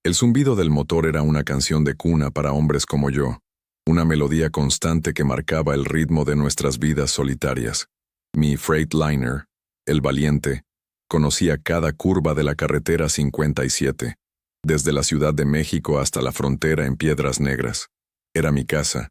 El zumbido del motor era una canción de cuna para hombres como yo, una melodía constante que marcaba el ritmo de nuestras vidas solitarias. Mi Freightliner, el valiente, conocía cada curva de la carretera 57, desde la Ciudad de México hasta la frontera en Piedras Negras. Era mi casa,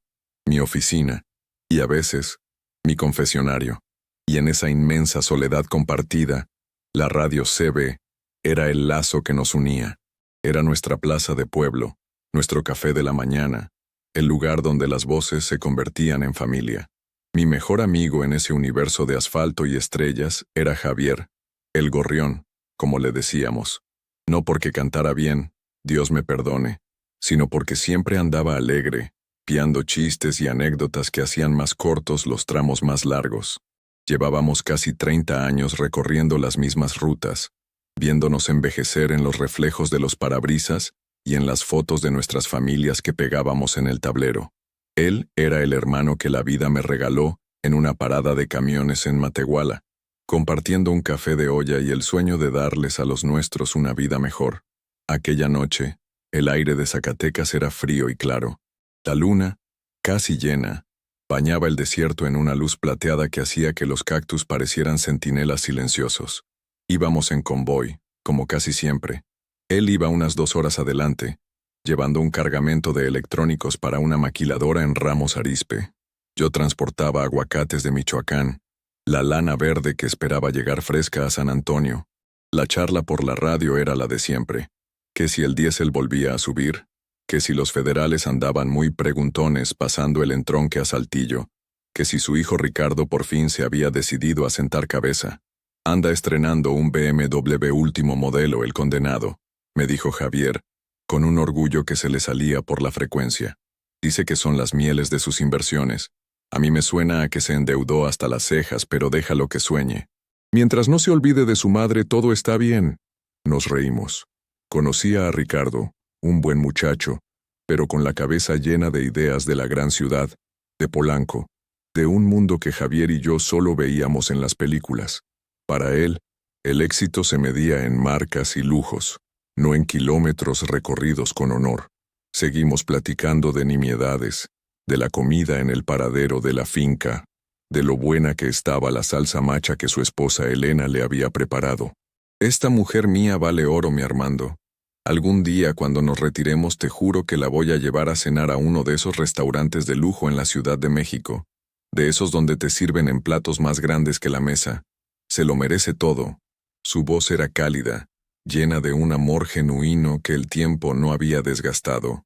mi oficina, y a veces, mi confesionario. Y en esa inmensa soledad compartida, la radio CB era el lazo que nos unía. Era nuestra plaza de pueblo, nuestro café de la mañana, el lugar donde las voces se convertían en familia. Mi mejor amigo en ese universo de asfalto y estrellas era Javier, el gorrión, como le decíamos. No porque cantara bien, Dios me perdone, sino porque siempre andaba alegre, piando chistes y anécdotas que hacían más cortos los tramos más largos. Llevábamos casi 30 años recorriendo las mismas rutas, viéndonos envejecer en los reflejos de los parabrisas y en las fotos de nuestras familias que pegábamos en el tablero. Él era el hermano que la vida me regaló en una parada de camiones en Matehuala, compartiendo un café de olla y el sueño de darles a los nuestros una vida mejor. Aquella noche, el aire de Zacatecas era frío y claro. La luna, casi llena, bañaba el desierto en una luz plateada que hacía que los cactus parecieran centinelas silenciosos. Íbamos en convoy, como casi siempre. Él iba unas 2 horas adelante, llevando un cargamento de electrónicos para una maquiladora en Ramos Arizpe. Yo transportaba aguacates de Michoacán, la lana verde que esperaba llegar fresca a San Antonio. La charla por la radio era la de siempre, que si el diésel volvía a subir, que si los federales andaban muy preguntones pasando el entronque a Saltillo, que si su hijo Ricardo por fin se había decidido a sentar cabeza. Anda estrenando un BMW último modelo, el condenado, me dijo Javier, con un orgullo que se le salía por la frecuencia. Dice que son las mieles de sus inversiones. A mí me suena a que se endeudó hasta las cejas, pero déjalo que sueñe. Mientras no se olvide de su madre, todo está bien. Nos reímos. Conocía a Ricardo, un buen muchacho, pero con la cabeza llena de ideas de la gran ciudad, de Polanco, de un mundo que Javier y yo solo veíamos en las películas. Para él, el éxito se medía en marcas y lujos, no en kilómetros recorridos con honor. Seguimos platicando de nimiedades, de la comida en el paradero de la finca, de lo buena que estaba la salsa macha que su esposa Elena le había preparado. Esta mujer mía vale oro, mi Armando. Algún día cuando nos retiremos te juro que la voy a llevar a cenar a uno de esos restaurantes de lujo en la Ciudad de México, de esos donde te sirven en platos más grandes que la mesa. Se lo merece todo. Su voz era cálida, llena de un amor genuino que el tiempo no había desgastado.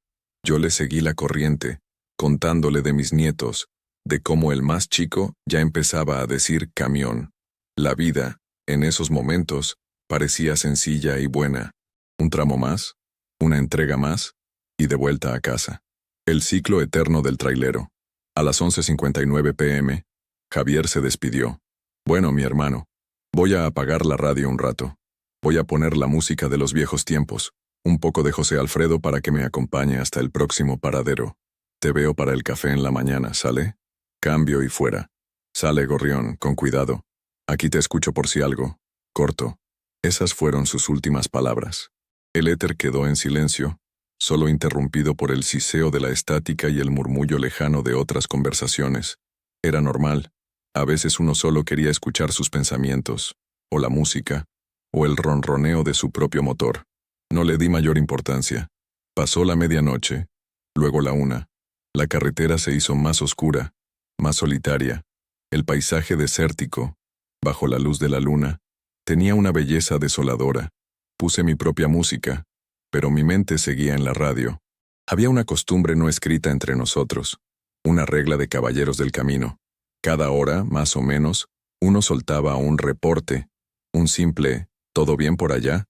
Yo le seguí la corriente, contándole de mis nietos, de cómo el más chico ya empezaba a decir camión. La vida, en esos momentos, parecía sencilla y buena. Un tramo más, una entrega más, y de vuelta a casa. El ciclo eterno del trailero. A las 11:59 p.m., Javier se despidió. Bueno, mi hermano, voy a apagar la radio un rato. Voy a poner la música de los viejos tiempos, un poco de José Alfredo para que me acompañe hasta el próximo paradero. Te veo para el café en la mañana, ¿sale? Cambio y fuera. Sale, gorrión, con cuidado. Aquí te escucho por si algo. Corto. Esas fueron sus últimas palabras. El éter quedó en silencio, solo interrumpido por el siseo de la estática y el murmullo lejano de otras conversaciones. Era normal. A veces uno solo quería escuchar sus pensamientos, o la música, o el ronroneo de su propio motor. No le di mayor importancia. Pasó la medianoche, luego la 1. La carretera se hizo más oscura, más solitaria. El paisaje desértico, bajo la luz de la luna, tenía una belleza desoladora. Puse mi propia música, pero mi mente seguía en la radio. Había una costumbre no escrita entre nosotros, una regla de caballeros del camino. Cada hora, más o menos, uno soltaba un reporte, un simple ¿todo bien por allá?,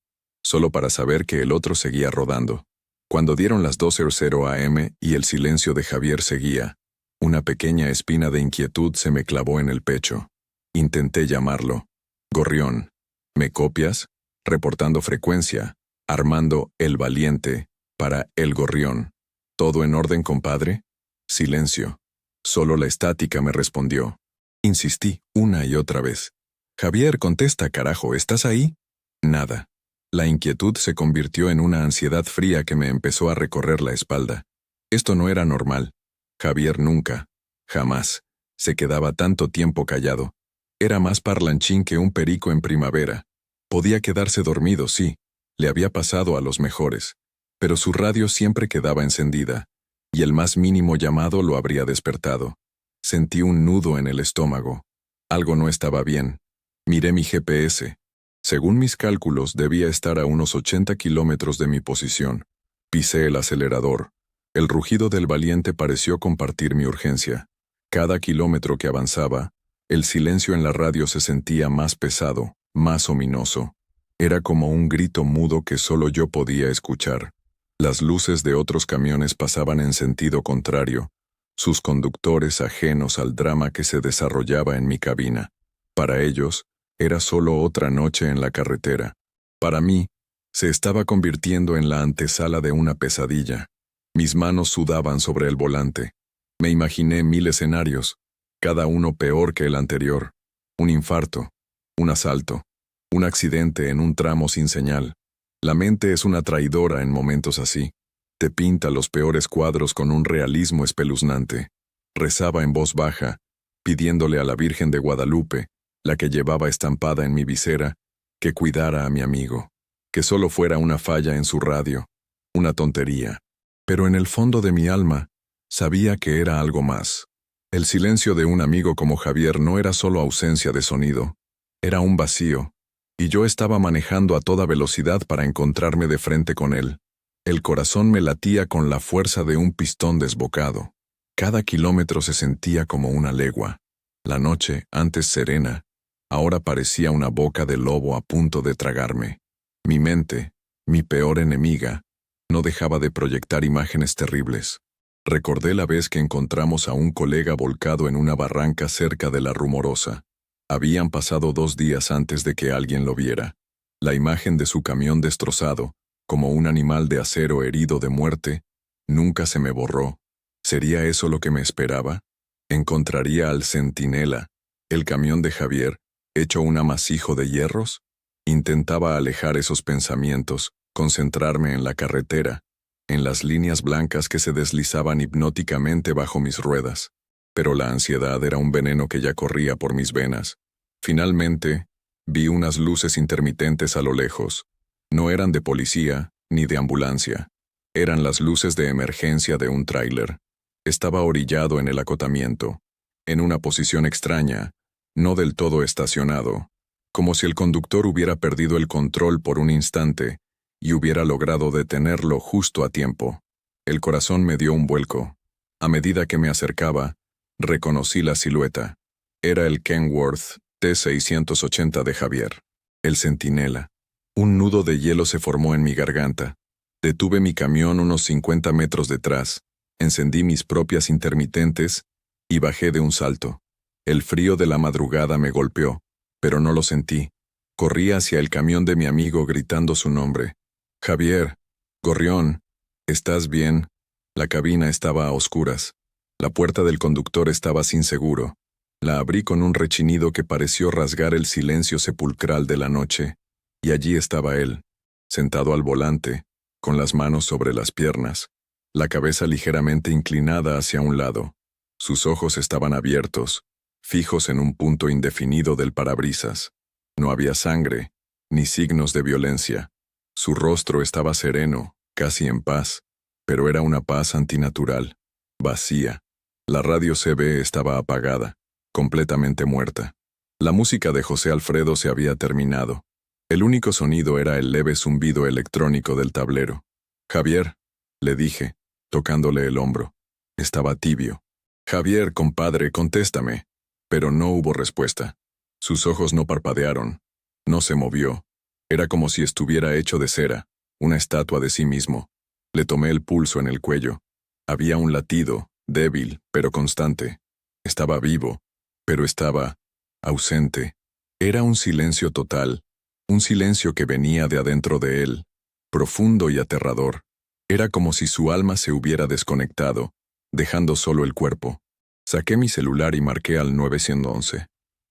solo para saber que el otro seguía rodando. Cuando dieron las 12:00 a.m. y el silencio de Javier seguía, una pequeña espina de inquietud se me clavó en el pecho. Intenté llamarlo. Gorrión, ¿me copias? Reportando frecuencia, Armando el Valiente, para El Gorrión. ¿Todo en orden, compadre? Silencio. Solo la estática me respondió. Insistí una y otra vez. Javier, contesta, carajo, ¿estás ahí? Nada. La inquietud se convirtió en una ansiedad fría que me empezó a recorrer la espalda. Esto no era normal. Javier nunca, jamás, se quedaba tanto tiempo callado. Era más parlanchín que un perico en primavera. Podía quedarse dormido, sí, le había pasado a los mejores, pero su radio siempre quedaba encendida, y el más mínimo llamado lo habría despertado. Sentí un nudo en el estómago. Algo no estaba bien. Miré mi GPS. Según mis cálculos, debía estar a unos 80 kilómetros de mi posición. Pisé el acelerador. El rugido del valiente pareció compartir mi urgencia. Cada kilómetro que avanzaba, el silencio en la radio se sentía más pesado, más ominoso. Era como un grito mudo que solo yo podía escuchar. Las luces de otros camiones pasaban en sentido contrario, sus conductores ajenos al drama que se desarrollaba en mi cabina. Para ellos, era solo otra noche en la carretera. Para mí, se estaba convirtiendo en la antesala de una pesadilla. Mis manos sudaban sobre el volante. Me imaginé 1000 escenarios, cada uno peor que el anterior. Un infarto, un asalto, un accidente en un tramo sin señal. La mente es una traidora en momentos así. Te pinta los peores cuadros con un realismo espeluznante. Rezaba en voz baja, pidiéndole a la Virgen de Guadalupe, la que llevaba estampada en mi visera, que cuidara a mi amigo, que solo fuera una falla en su radio, una tontería. Pero en el fondo de mi alma, sabía que era algo más. El silencio de un amigo como Javier no era solo ausencia de sonido, era un vacío, y yo estaba manejando a toda velocidad para encontrarme de frente con él. El corazón me latía con la fuerza de un pistón desbocado. Cada kilómetro se sentía como una legua. La noche, antes serena, ahora parecía una boca de lobo a punto de tragarme. Mi mente, mi peor enemiga, no dejaba de proyectar imágenes terribles. Recordé la vez que encontramos a un colega volcado en una barranca cerca de La Rumorosa. Habían pasado 2 días antes de que alguien lo viera. La imagen de su camión destrozado, como un animal de acero herido de muerte, nunca se me borró. ¿Sería eso lo que me esperaba? ¿Encontraría al centinela, el camión de Javier, hecho un amasijo de hierros? Intentaba alejar esos pensamientos, concentrarme en la carretera, en las líneas blancas que se deslizaban hipnóticamente bajo mis ruedas. Pero la ansiedad era un veneno que ya corría por mis venas. Finalmente, vi unas luces intermitentes a lo lejos. No eran de policía, ni de ambulancia. Eran las luces de emergencia de un tráiler. Estaba orillado en el acotamiento, en una posición extraña, no del todo estacionado, como si el conductor hubiera perdido el control por un instante y hubiera logrado detenerlo justo a tiempo. El corazón me dio un vuelco. A medida que me acercaba, reconocí la silueta. Era el Kenworth T680 de Javier, el centinela. Un nudo de hielo se formó en mi garganta. Detuve mi camión unos 50 metros detrás, encendí mis propias intermitentes y bajé de un salto. El frío de la madrugada me golpeó, pero no lo sentí. Corrí hacia el camión de mi amigo gritando su nombre. Javier, Gorrión, ¿estás bien? La cabina estaba a oscuras. La puerta del conductor estaba sin seguro. La abrí con un rechinido que pareció rasgar el silencio sepulcral de la noche, y allí estaba él, sentado al volante, con las manos sobre las piernas, la cabeza ligeramente inclinada hacia un lado. Sus ojos estaban abiertos, fijos en un punto indefinido del parabrisas. No había sangre, ni signos de violencia. Su rostro estaba sereno, casi en paz, pero era una paz antinatural, vacía. La radio CB estaba apagada, completamente muerta. La música de José Alfredo se había terminado. El único sonido era el leve zumbido electrónico del tablero. Javier, le dije, tocándole el hombro. Estaba tibio. Javier, compadre, contéstame. Pero no hubo respuesta. Sus ojos no parpadearon. No se movió. Era como si estuviera hecho de cera, una estatua de sí mismo. Le tomé el pulso en el cuello. Había un latido, débil, pero constante. Estaba vivo, pero estaba ausente. Era un silencio total, un silencio que venía de adentro de él, profundo y aterrador. Era como si su alma se hubiera desconectado, dejando solo el cuerpo. Saqué mi celular y marqué al 911.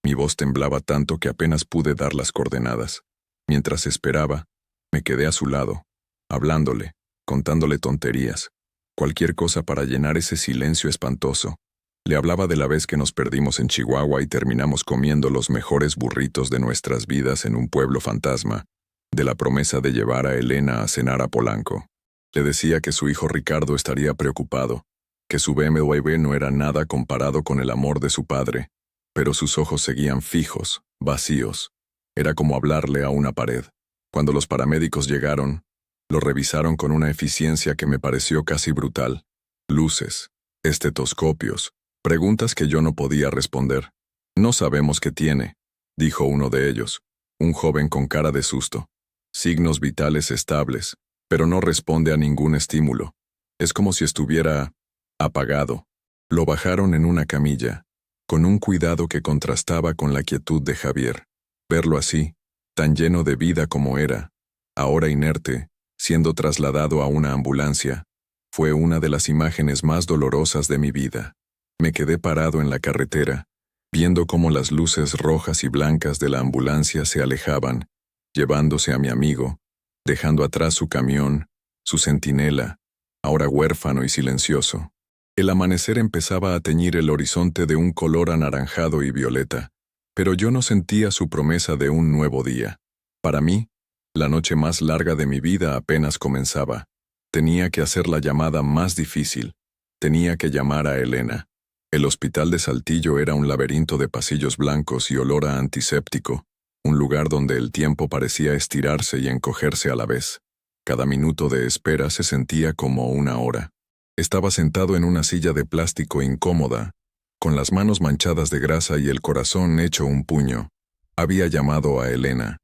Mi voz temblaba tanto que apenas pude dar las coordenadas. Mientras esperaba, Me quedé a su lado, hablándole, contándole tonterías, cualquier cosa para llenar ese silencio espantoso. Le hablaba de la vez que nos perdimos en Chihuahua y terminamos comiendo los mejores burritos de nuestras vidas en un pueblo fantasma, de la promesa de llevar a Elena a cenar a Polanco. Le decía que su hijo Ricardo estaría preocupado, que su BMW no era nada comparado con el amor de su padre, pero sus ojos seguían fijos, vacíos. Era como hablarle a una pared. Cuando los paramédicos llegaron, lo revisaron con una eficiencia que me pareció casi brutal. Luces, estetoscopios, preguntas que yo no podía responder. No sabemos qué tiene, dijo uno de ellos, un joven con cara de susto. Signos vitales estables, pero no responde a ningún estímulo. Es como si estuviera apagado. Lo bajaron en una camilla, con un cuidado que contrastaba con la quietud de Javier. Verlo así, tan lleno de vida como era, ahora inerte, siendo trasladado a una ambulancia, fue una de las imágenes más dolorosas de mi vida. Me quedé parado en la carretera, viendo cómo las luces rojas y blancas de la ambulancia se alejaban, llevándose a mi amigo, dejando atrás su camión, su centinela, ahora huérfano y silencioso. El amanecer empezaba a teñir el horizonte de un color anaranjado y violeta, pero yo no sentía su promesa de un nuevo día. Para mí, la noche más larga de mi vida apenas comenzaba. Tenía que hacer la llamada más difícil. Tenía que llamar a Elena. El hospital de Saltillo era un laberinto de pasillos blancos y olor a antiséptico, un lugar donde el tiempo parecía estirarse y encogerse a la vez. Cada minuto de espera se sentía como una hora. Estaba sentado en una silla de plástico incómoda, con las manos manchadas de grasa y el corazón hecho un puño. Había llamado a Elena.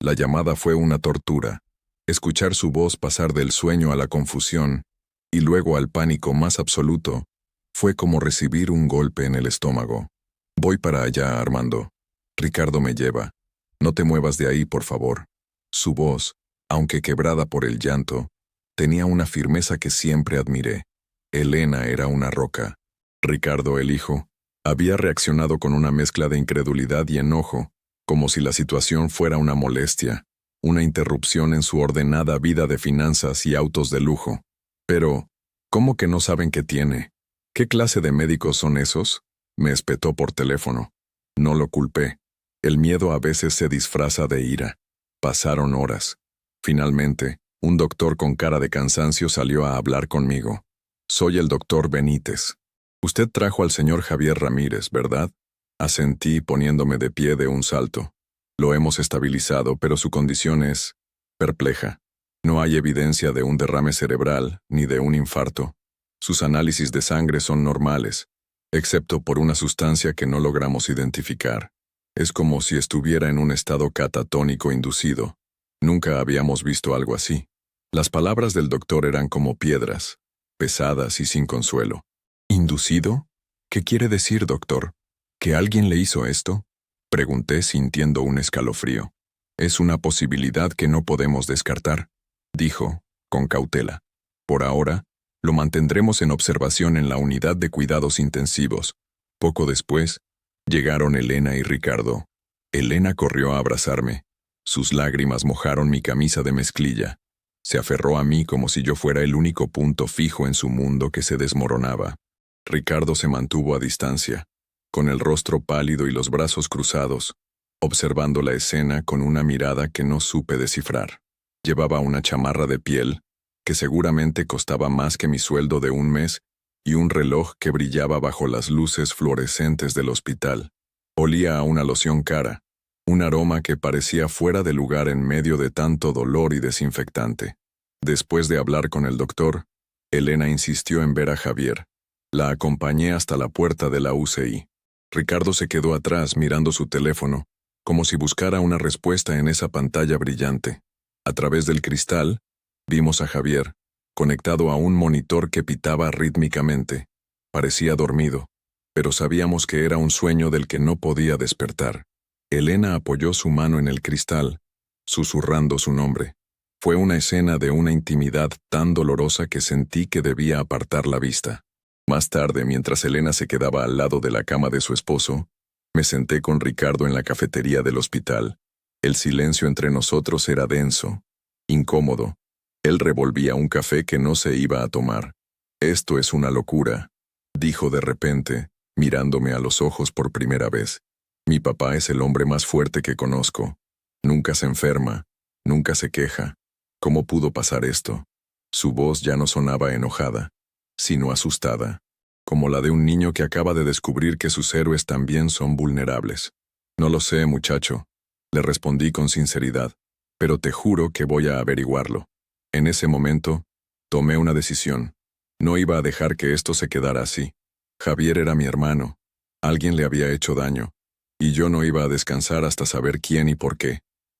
La llamada fue una tortura. Escuchar su voz pasar del sueño a la confusión, y luego al pánico más absoluto, fue como recibir un golpe en el estómago. Voy para allá, Armando. Ricardo me lleva. No te muevas de ahí, por favor. Su voz, aunque quebrada por el llanto, tenía una firmeza que siempre admiré. Elena era una roca. Ricardo, el hijo, había reaccionado con una mezcla de incredulidad y enojo, como si la situación fuera una molestia, una interrupción en su ordenada vida de finanzas y autos de lujo. Pero, ¿cómo que no saben qué tiene? ¿Qué clase de médicos son esos? Me espetó por teléfono. No lo culpé. El miedo a veces se disfraza de ira. Pasaron horas. Finalmente, un doctor con cara de cansancio salió a hablar conmigo. Soy el doctor Benítez. Usted trajo al señor Javier Ramírez, ¿verdad? Asentí poniéndome de pie de un salto. Lo hemos estabilizado, pero su condición es perpleja. No hay evidencia de un derrame cerebral ni de un infarto. Sus análisis de sangre son normales, excepto por una sustancia que no logramos identificar. Es como si estuviera en un estado catatónico inducido. Nunca habíamos visto algo así. Las palabras del doctor eran como piedras, pesadas y sin consuelo. ¿Inducido? ¿Qué quiere decir, doctor? ¿Que alguien le hizo esto? Pregunté sintiendo un escalofrío. Es una posibilidad que no podemos descartar, dijo, con cautela. Por ahora, lo mantendremos en observación en la unidad de cuidados intensivos. Poco después, llegaron Elena y Ricardo. Elena corrió a abrazarme. Sus lágrimas mojaron mi camisa de mezclilla. Se aferró a mí como si yo fuera el único punto fijo en su mundo que se desmoronaba. Ricardo se mantuvo a distancia, con el rostro pálido y los brazos cruzados, observando la escena con una mirada que no supe descifrar. Llevaba una chamarra de piel, que seguramente costaba más que mi sueldo de un mes, y un reloj que brillaba bajo las luces fluorescentes del hospital. Olía a una loción cara, un aroma que parecía fuera de lugar en medio de tanto dolor y desinfectante. Después de hablar con el doctor, Elena insistió en ver a Javier. La acompañé hasta la puerta de la UCI. Ricardo se quedó atrás mirando su teléfono, como si buscara una respuesta en esa pantalla brillante. A través del cristal, vimos a Javier, conectado a un monitor que pitaba rítmicamente. Parecía dormido, pero sabíamos que era un sueño del que no podía despertar. Elena apoyó su mano en el cristal, susurrando su nombre. Fue una escena de una intimidad tan dolorosa que sentí que debía apartar la vista. Más tarde, mientras Elena se quedaba al lado de la cama de su esposo, me senté con Ricardo en la cafetería del hospital. El silencio entre nosotros era denso, incómodo. Él revolvía un café que no se iba a tomar. «Esto es una locura», dijo de repente, mirándome a los ojos por primera vez. «Mi papá es el hombre más fuerte que conozco. Nunca se enferma, nunca se queja. ¿Cómo pudo pasar esto?» Su voz ya no sonaba enojada, sino asustada, como la de un niño que acaba de descubrir que sus héroes también son vulnerables. «No lo sé, muchacho», le respondí con sinceridad, «pero te juro que voy a averiguarlo». En ese momento, tomé una decisión. No iba a dejar que esto se quedara así. Javier era mi hermano. Alguien le había hecho daño. Y yo no iba a descansar hasta saber quién y por qué.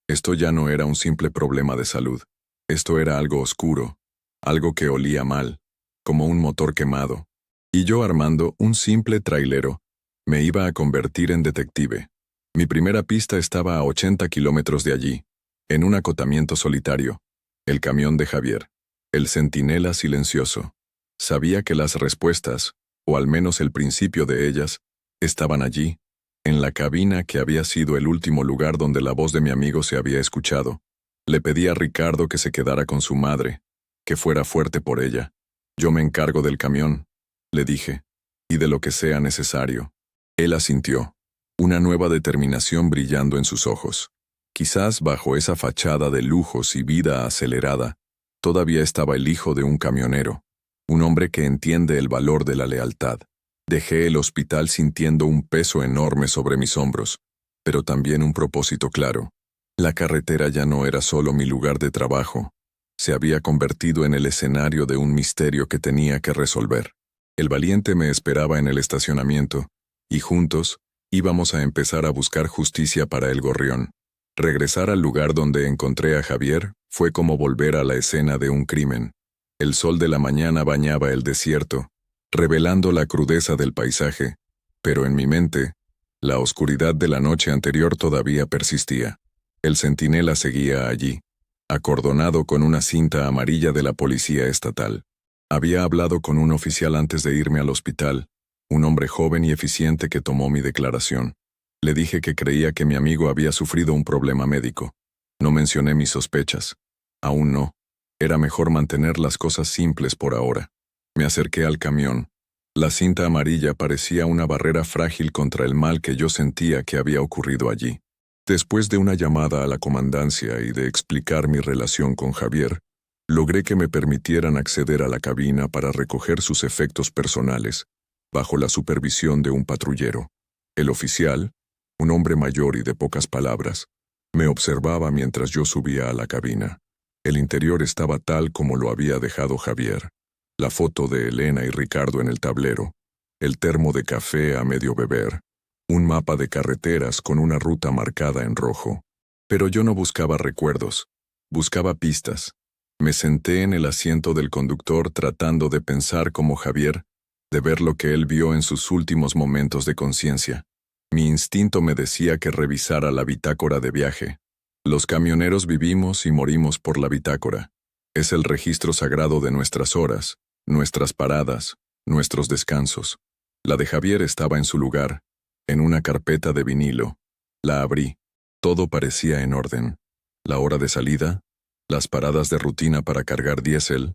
Esto ya no era un simple problema de salud. Esto era algo oscuro. Algo que olía mal. Como un motor quemado. Y yo, Armando, un simple trailero, me iba a convertir en detective. Mi primera pista estaba a 80 kilómetros de allí, en un acotamiento solitario. El camión de Javier. El centinela silencioso. Sabía que las respuestas, o al menos el principio de ellas, estaban allí, en la cabina que había sido el último lugar donde la voz de mi amigo se había escuchado. Le pedí a Ricardo que se quedara con su madre, que fuera fuerte por ella. «Yo me encargo del camión», le dije, «y de lo que sea necesario». Él asintió, una nueva determinación brillando en sus ojos. Quizás bajo esa fachada de lujos y vida acelerada, todavía estaba el hijo de un camionero, un hombre que entiende el valor de la lealtad. Dejé el hospital sintiendo un peso enorme sobre mis hombros, pero también un propósito claro. La carretera ya no era solo mi lugar de trabajo, se había convertido en el escenario de un misterio que tenía que resolver. El valiente me esperaba en el estacionamiento, y juntos íbamos a empezar a buscar justicia para el gorrión. Regresar al lugar donde encontré a Javier fue como volver a la escena de un crimen. El sol de la mañana bañaba el desierto, revelando la crudeza del paisaje, pero en mi mente, la oscuridad de la noche anterior todavía persistía. El centinela seguía allí, acordonado con una cinta amarilla de la policía estatal. Había hablado con un oficial antes de irme al hospital, un hombre joven y eficiente que tomó mi declaración. Le dije que creía que mi amigo había sufrido un problema médico. No mencioné mis sospechas. Aún no. Era mejor mantener las cosas simples por ahora. Me acerqué al camión. La cinta amarilla parecía una barrera frágil contra el mal que yo sentía que había ocurrido allí. Después de una llamada a la comandancia y de explicar mi relación con Javier, logré que me permitieran acceder a la cabina para recoger sus efectos personales, bajo la supervisión de un patrullero. El oficial, un hombre mayor y de pocas palabras, me observaba mientras yo subía a la cabina. El interior estaba tal como lo había dejado Javier. La foto de Elena y Ricardo en el tablero, el termo de café a medio beber, un mapa de carreteras con una ruta marcada en rojo. Pero yo no buscaba recuerdos, buscaba pistas. Me senté en el asiento del conductor tratando de pensar como Javier, de ver lo que él vio en sus últimos momentos de conciencia. Mi instinto me decía que revisara la bitácora de viaje. Los camioneros vivimos y morimos por la bitácora. Es el registro sagrado de nuestras horas, nuestras paradas, nuestros descansos. La de Javier estaba en su lugar, en una carpeta de vinilo. La abrí. Todo parecía en orden. La hora de salida, las paradas de rutina para cargar diésel,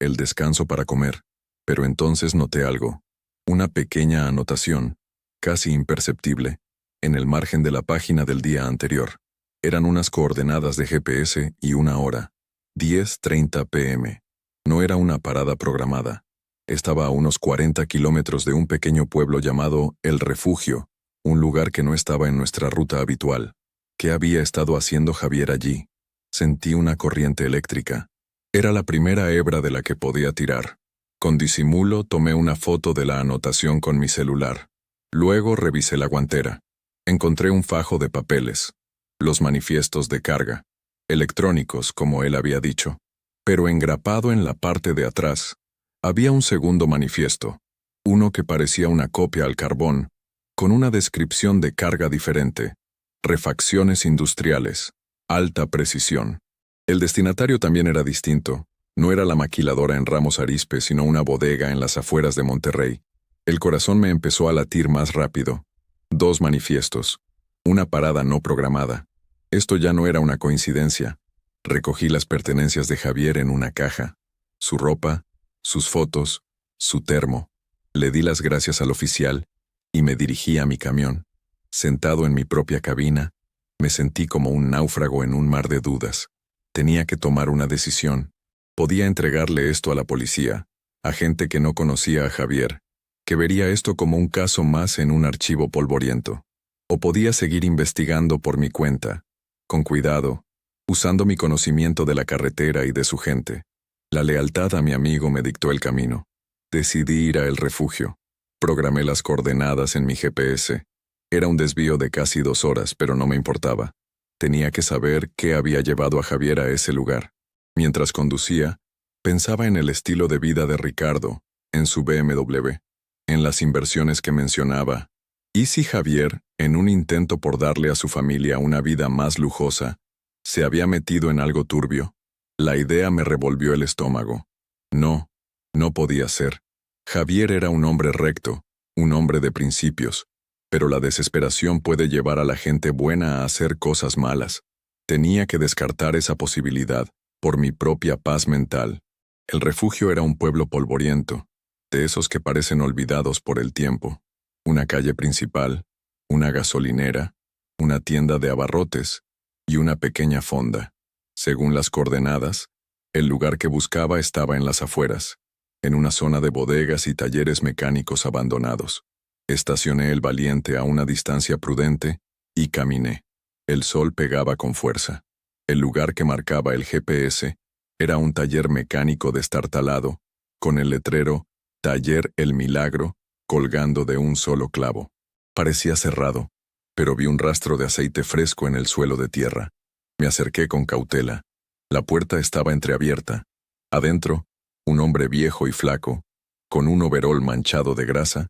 el descanso para comer. Pero entonces noté algo. Una pequeña anotación, casi imperceptible, en el margen de la página del día anterior. Eran unas coordenadas de GPS y una hora. 10:30 p.m. No era una parada programada. Estaba a unos 40 kilómetros de un pequeño pueblo llamado El Refugio, un lugar que no estaba en nuestra ruta habitual. ¿Qué había estado haciendo Javier allí? Sentí una corriente eléctrica. Era la primera hebra de la que podía tirar. Con disimulo tomé una foto de la anotación con mi celular. Luego revisé la guantera. Encontré un fajo de papeles. Los manifiestos de carga. Electrónicos, como él había dicho. Pero engrapado en la parte de atrás, había un segundo manifiesto. Uno que parecía una copia al carbón, con una descripción de carga diferente. Refacciones industriales. Alta precisión. El destinatario también era distinto. No era la maquiladora en Ramos Arizpe, sino una bodega en las afueras de Monterrey. El corazón me empezó a latir más rápido. 2 manifiestos. Una parada no programada. Esto ya no era una coincidencia. Recogí las pertenencias de Javier en una caja, su ropa, sus fotos, su termo. Le di las gracias al oficial y me dirigí a mi camión. Sentado en mi propia cabina, me sentí como un náufrago en un mar de dudas. Tenía que tomar una decisión. Podía entregarle esto a la policía, a gente que no conocía a Javier, que vería esto como un caso más en un archivo polvoriento. O podía seguir investigando por mi cuenta, con cuidado, usando mi conocimiento de la carretera y de su gente. La lealtad a mi amigo me dictó el camino. Decidí ir a El Refugio. Programé las coordenadas en mi GPS. Era un desvío de casi 2 horas, pero no me importaba. Tenía que saber qué había llevado a Javier a ese lugar. Mientras conducía, pensaba en el estilo de vida de Ricardo, en su BMW, en las inversiones que mencionaba. ¿Y si Javier, en un intento por darle a su familia una vida más lujosa, se había metido en algo turbio? La idea me revolvió el estómago. No podía ser. Javier era un hombre recto, un hombre de principios, pero la desesperación puede llevar a la gente buena a hacer cosas malas. Tenía que descartar esa posibilidad, por mi propia paz mental. El Refugio era un pueblo polvoriento, de esos que parecen olvidados por el tiempo. Una calle principal, una gasolinera, una tienda de abarrotes y una pequeña fonda. Según las coordenadas, el lugar que buscaba estaba en las afueras, en una zona de bodegas y talleres mecánicos abandonados. Estacioné el Valiente a una distancia prudente y caminé. El sol pegaba con fuerza. El lugar que marcaba el GPS era un taller mecánico destartalado, con el letrero Taller El Milagro colgando de un solo clavo. Parecía cerrado, pero vi un rastro de aceite fresco en el suelo de tierra. Me acerqué con cautela. La puerta estaba entreabierta. Adentro, un hombre viejo y flaco, con un overol manchado de grasa,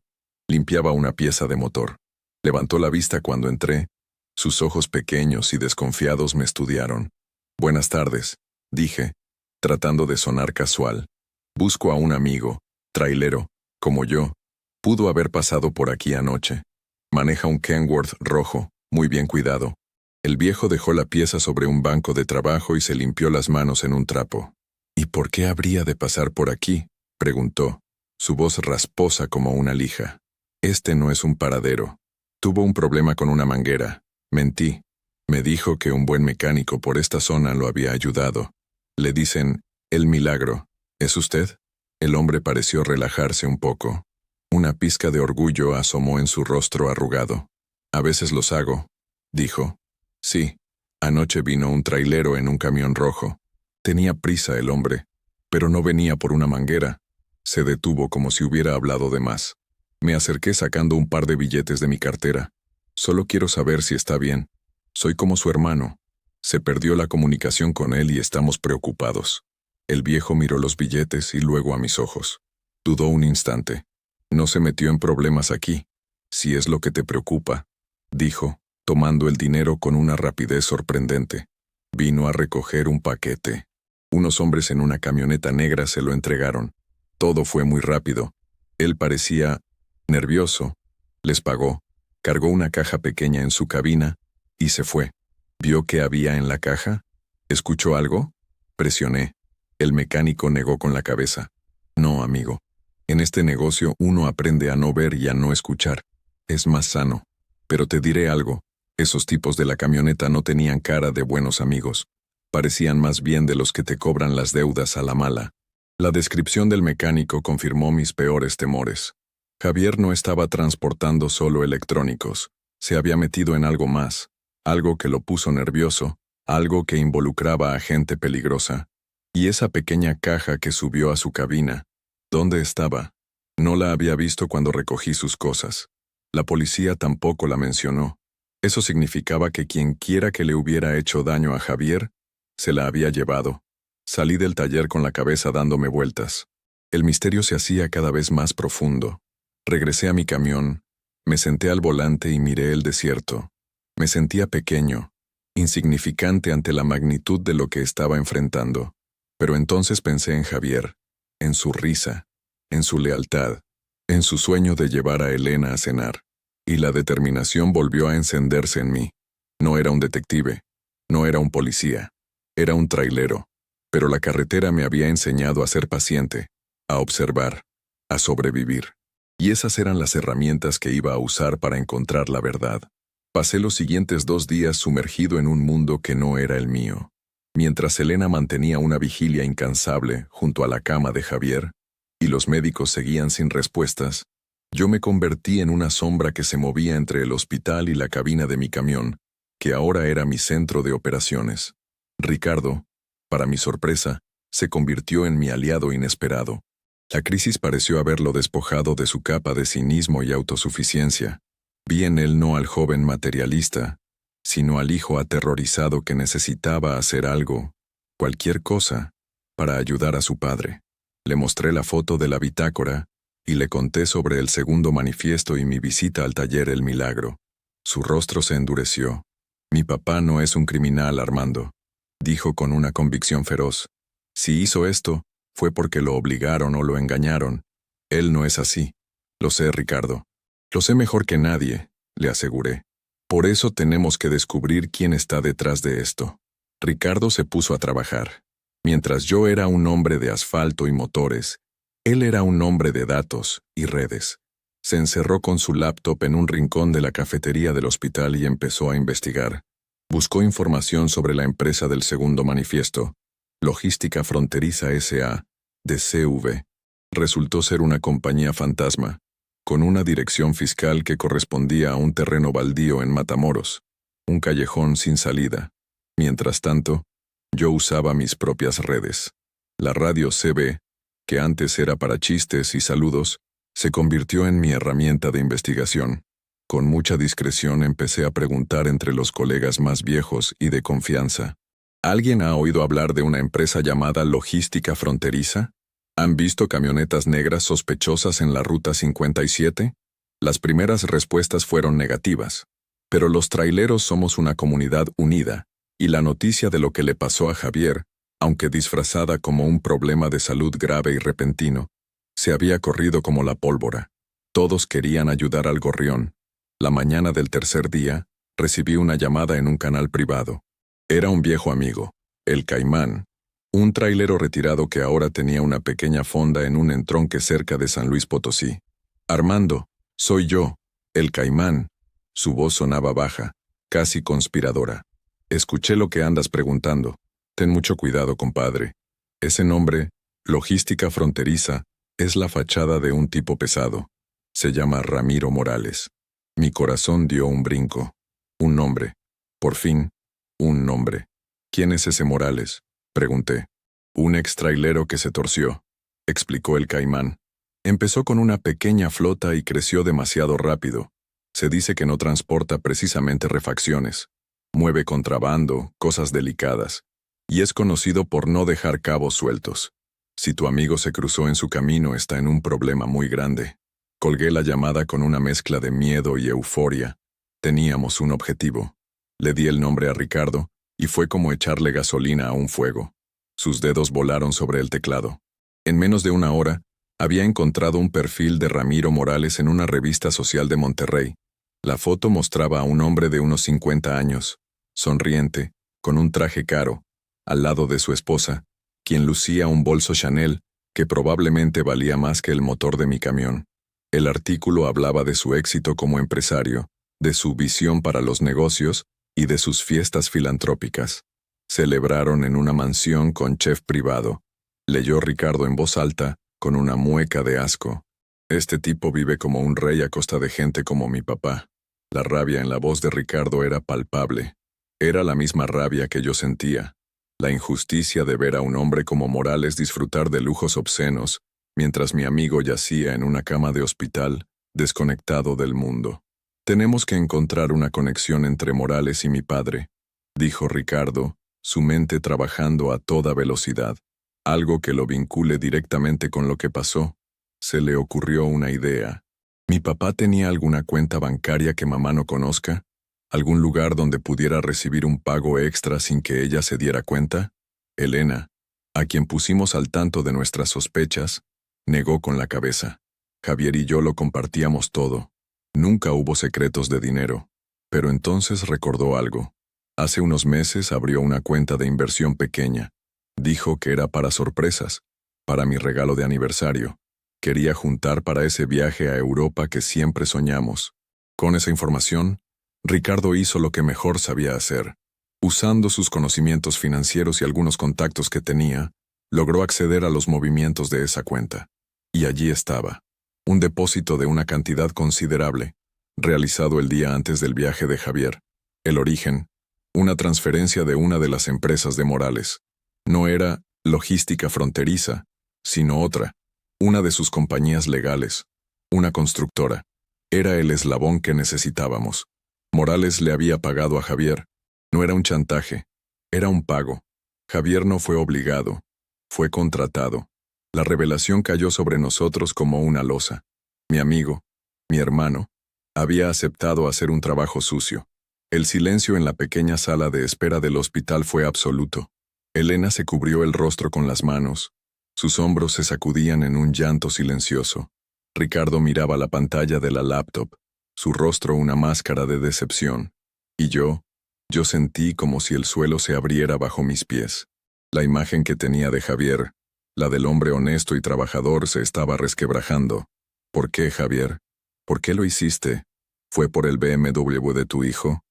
limpiaba una pieza de motor. Levantó la vista cuando entré. Sus ojos pequeños y desconfiados me estudiaron. «Buenas tardes», dije, tratando de sonar casual. «Busco a un amigo, trailero, como yo. Pudo haber pasado por aquí anoche. Maneja un Kenworth rojo, muy bien cuidado». El viejo dejó la pieza sobre un banco de trabajo y se limpió las manos en un trapo. «¿Y por qué habría de pasar por aquí?», preguntó, su voz rasposa como una lija. «Este no es un paradero. Tuvo un problema con una manguera. Mentí. Me dijo que un buen mecánico por esta zona lo había ayudado. Le dicen, El Milagro. ¿Es usted?». El hombre pareció relajarse un poco. Una pizca de orgullo asomó en su rostro arrugado. «A veces los hago», dijo. «Sí, anoche vino un trailero en un camión rojo. Tenía prisa el hombre, pero no venía por una manguera. Se detuvo como si hubiera hablado de más. Me acerqué sacando un par de billetes de mi cartera. Solo quiero saber si está bien. Soy como su hermano. Se perdió la comunicación con él y estamos preocupados». El viejo miró los billetes y luego a mis ojos. Dudó un instante. «No se metió en problemas aquí, si es lo que te preocupa», dijo, tomando el dinero con una rapidez sorprendente. Vino a recoger un paquete. Unos hombres en una camioneta negra se lo entregaron. Todo fue muy rápido. Él parecía nervioso. Les pagó, cargó una caja pequeña en su cabina y se fue. ¿Vio qué había en la caja? ¿Escuchó algo? Presioné. El mecánico negó con la cabeza. «No, amigo. En este negocio uno aprende a no ver y a no escuchar. Es más sano. Pero te diré algo. Esos tipos de la camioneta no tenían cara de buenos amigos. Parecían más bien de los que te cobran las deudas a la mala». La descripción del mecánico confirmó mis peores temores. Javier no estaba transportando solo electrónicos. Se había metido en algo más, algo que lo puso nervioso, algo que involucraba a gente peligrosa. Y esa pequeña caja que subió a su cabina, ¿dónde estaba? No la había visto cuando recogí sus cosas. La policía tampoco la mencionó. Eso significaba que quien quiera que le hubiera hecho daño a Javier, se la había llevado. Salí del taller con la cabeza dándome vueltas. El misterio se hacía cada vez más profundo. Regresé a mi camión, me senté al volante y miré el desierto. Me sentía pequeño, insignificante ante la magnitud de lo que estaba enfrentando. Pero entonces pensé en Javier, en su risa, en su lealtad, en su sueño de llevar a Elena a cenar. Y la determinación volvió a encenderse en mí. No era un detective, no era un policía. Era un trailero, pero la carretera me había enseñado a ser paciente, a observar, a sobrevivir. Y esas eran las herramientas que iba a usar para encontrar la verdad. Pasé los siguientes 2 días sumergido en un mundo que no era el mío. Mientras Elena mantenía una vigilia incansable junto a la cama de Javier, y los médicos seguían sin respuestas, yo me convertí en una sombra que se movía entre el hospital y la cabina de mi camión, que ahora era mi centro de operaciones. Ricardo, para mi sorpresa, se convirtió en mi aliado inesperado. La crisis pareció haberlo despojado de su capa de cinismo y autosuficiencia. Vi en él no al joven materialista, sino al hijo aterrorizado que necesitaba hacer algo, cualquier cosa, para ayudar a su padre. Le mostré la foto de la bitácora y le conté sobre el segundo manifiesto y mi visita al taller El Milagro. Su rostro se endureció. Mi papá no es un criminal, Armando, dijo con una convicción feroz. Si hizo esto, fue porque lo obligaron o lo engañaron. Él no es así. Lo sé, Ricardo. Lo sé mejor que nadie, le aseguré. Por eso tenemos que descubrir quién está detrás de esto. Ricardo se puso a trabajar. Mientras yo era un hombre de asfalto y motores, él era un hombre de datos y redes. Se encerró con su laptop en un rincón de la cafetería del hospital y empezó a investigar. Buscó información sobre la empresa del segundo manifiesto, Logística Fronteriza S.A., de CV. Resultó ser una compañía fantasma, con una dirección fiscal que correspondía a un terreno baldío en Matamoros, un callejón sin salida. Mientras tanto, yo usaba mis propias redes. La radio CB, que antes era para chistes y saludos, se convirtió en mi herramienta de investigación. Con mucha discreción empecé a preguntar entre los colegas más viejos y de confianza. ¿Alguien ha oído hablar de una empresa llamada Logística Fronteriza? ¿Han visto camionetas negras sospechosas en la Ruta 57? Las primeras respuestas fueron negativas. Pero los traileros somos una comunidad unida, y la noticia de lo que le pasó a Javier, aunque disfrazada como un problema de salud grave y repentino, se había corrido como la pólvora. Todos querían ayudar al gorrión. La mañana del tercer día, recibí una llamada en un canal privado. Era un viejo amigo, el Caimán, un trailero retirado que ahora tenía una pequeña fonda en un entronque cerca de San Luis Potosí. Armando, soy yo, el Caimán. Su voz sonaba baja, casi conspiradora. Escuché lo que andas preguntando. Ten mucho cuidado, compadre. Ese nombre, Logística Fronteriza, es la fachada de un tipo pesado. Se llama Ramiro Morales. Mi corazón dio un brinco. Un nombre. Por fin, un nombre. ¿Quién es ese Morales?, pregunté. Un extrailero que se torció, explicó el Caimán. Empezó con una pequeña flota y creció demasiado rápido. Se dice que no transporta precisamente refacciones. Mueve contrabando, cosas delicadas. Y es conocido por no dejar cabos sueltos. Si tu amigo se cruzó en su camino, está en un problema muy grande. Colgué la llamada con una mezcla de miedo y euforia. Teníamos un objetivo. Le di el nombre a Ricardo, y fue como echarle gasolina a un fuego. Sus dedos volaron sobre el teclado. En menos de una hora, había encontrado un perfil de Ramiro Morales en una revista social de Monterrey. La foto mostraba a un hombre de unos 50 años, sonriente, con un traje caro, al lado de su esposa, quien lucía un bolso Chanel, que probablemente valía más que el motor de mi camión. El artículo hablaba de su éxito como empresario, de su visión para los negocios y de sus fiestas filantrópicas. Celebraron en una mansión con chef privado. Leyó Ricardo en voz alta, con una mueca de asco. Este tipo vive como un rey a costa de gente como mi papá. La rabia en la voz de Ricardo era palpable. Era la misma rabia que yo sentía. La injusticia de ver a un hombre como Morales disfrutar de lujos obscenos, mientras mi amigo yacía en una cama de hospital, desconectado del mundo. Tenemos que encontrar una conexión entre Morales y mi padre, dijo Ricardo, su mente trabajando a toda velocidad. Algo que lo vincule directamente con lo que pasó. Se le ocurrió una idea. ¿Mi papá tenía alguna cuenta bancaria que mamá no conozca? ¿Algún lugar donde pudiera recibir un pago extra sin que ella se diera cuenta? Elena, a quien pusimos al tanto de nuestras sospechas, negó con la cabeza. Javier y yo lo compartíamos todo. Nunca hubo secretos de dinero. Pero entonces recordó algo. Hace unos meses abrió una cuenta de inversión pequeña. Dijo que era para sorpresas, para mi regalo de aniversario. Quería juntar para ese viaje a Europa que siempre soñamos. Con esa información, Ricardo hizo lo que mejor sabía hacer. Usando sus conocimientos financieros y algunos contactos que tenía, logró acceder a los movimientos de esa cuenta. Y allí estaba, un depósito de una cantidad considerable, realizado el día antes del viaje de Javier. El origen, una transferencia de una de las empresas de Morales. No era logística fronteriza, sino otra, una de sus compañías legales, una constructora. Era el eslabón que necesitábamos. Morales le había pagado a Javier. No era un chantaje, era un pago. Javier no fue obligado, fue contratado. La revelación cayó sobre nosotros como una losa. Mi amigo, mi hermano, había aceptado hacer un trabajo sucio. El silencio en la pequeña sala de espera del hospital fue absoluto. Elena se cubrió el rostro con las manos. Sus hombros se sacudían en un llanto silencioso. Ricardo miraba la pantalla de la laptop, su rostro una máscara de decepción. Y yo sentí como si el suelo se abriera bajo mis pies. La imagen que tenía de Javier, la del hombre honesto y trabajador, se estaba resquebrajando. ¿Por qué, Javier? ¿Por qué lo hiciste? ¿Fue por el BMW de tu hijo?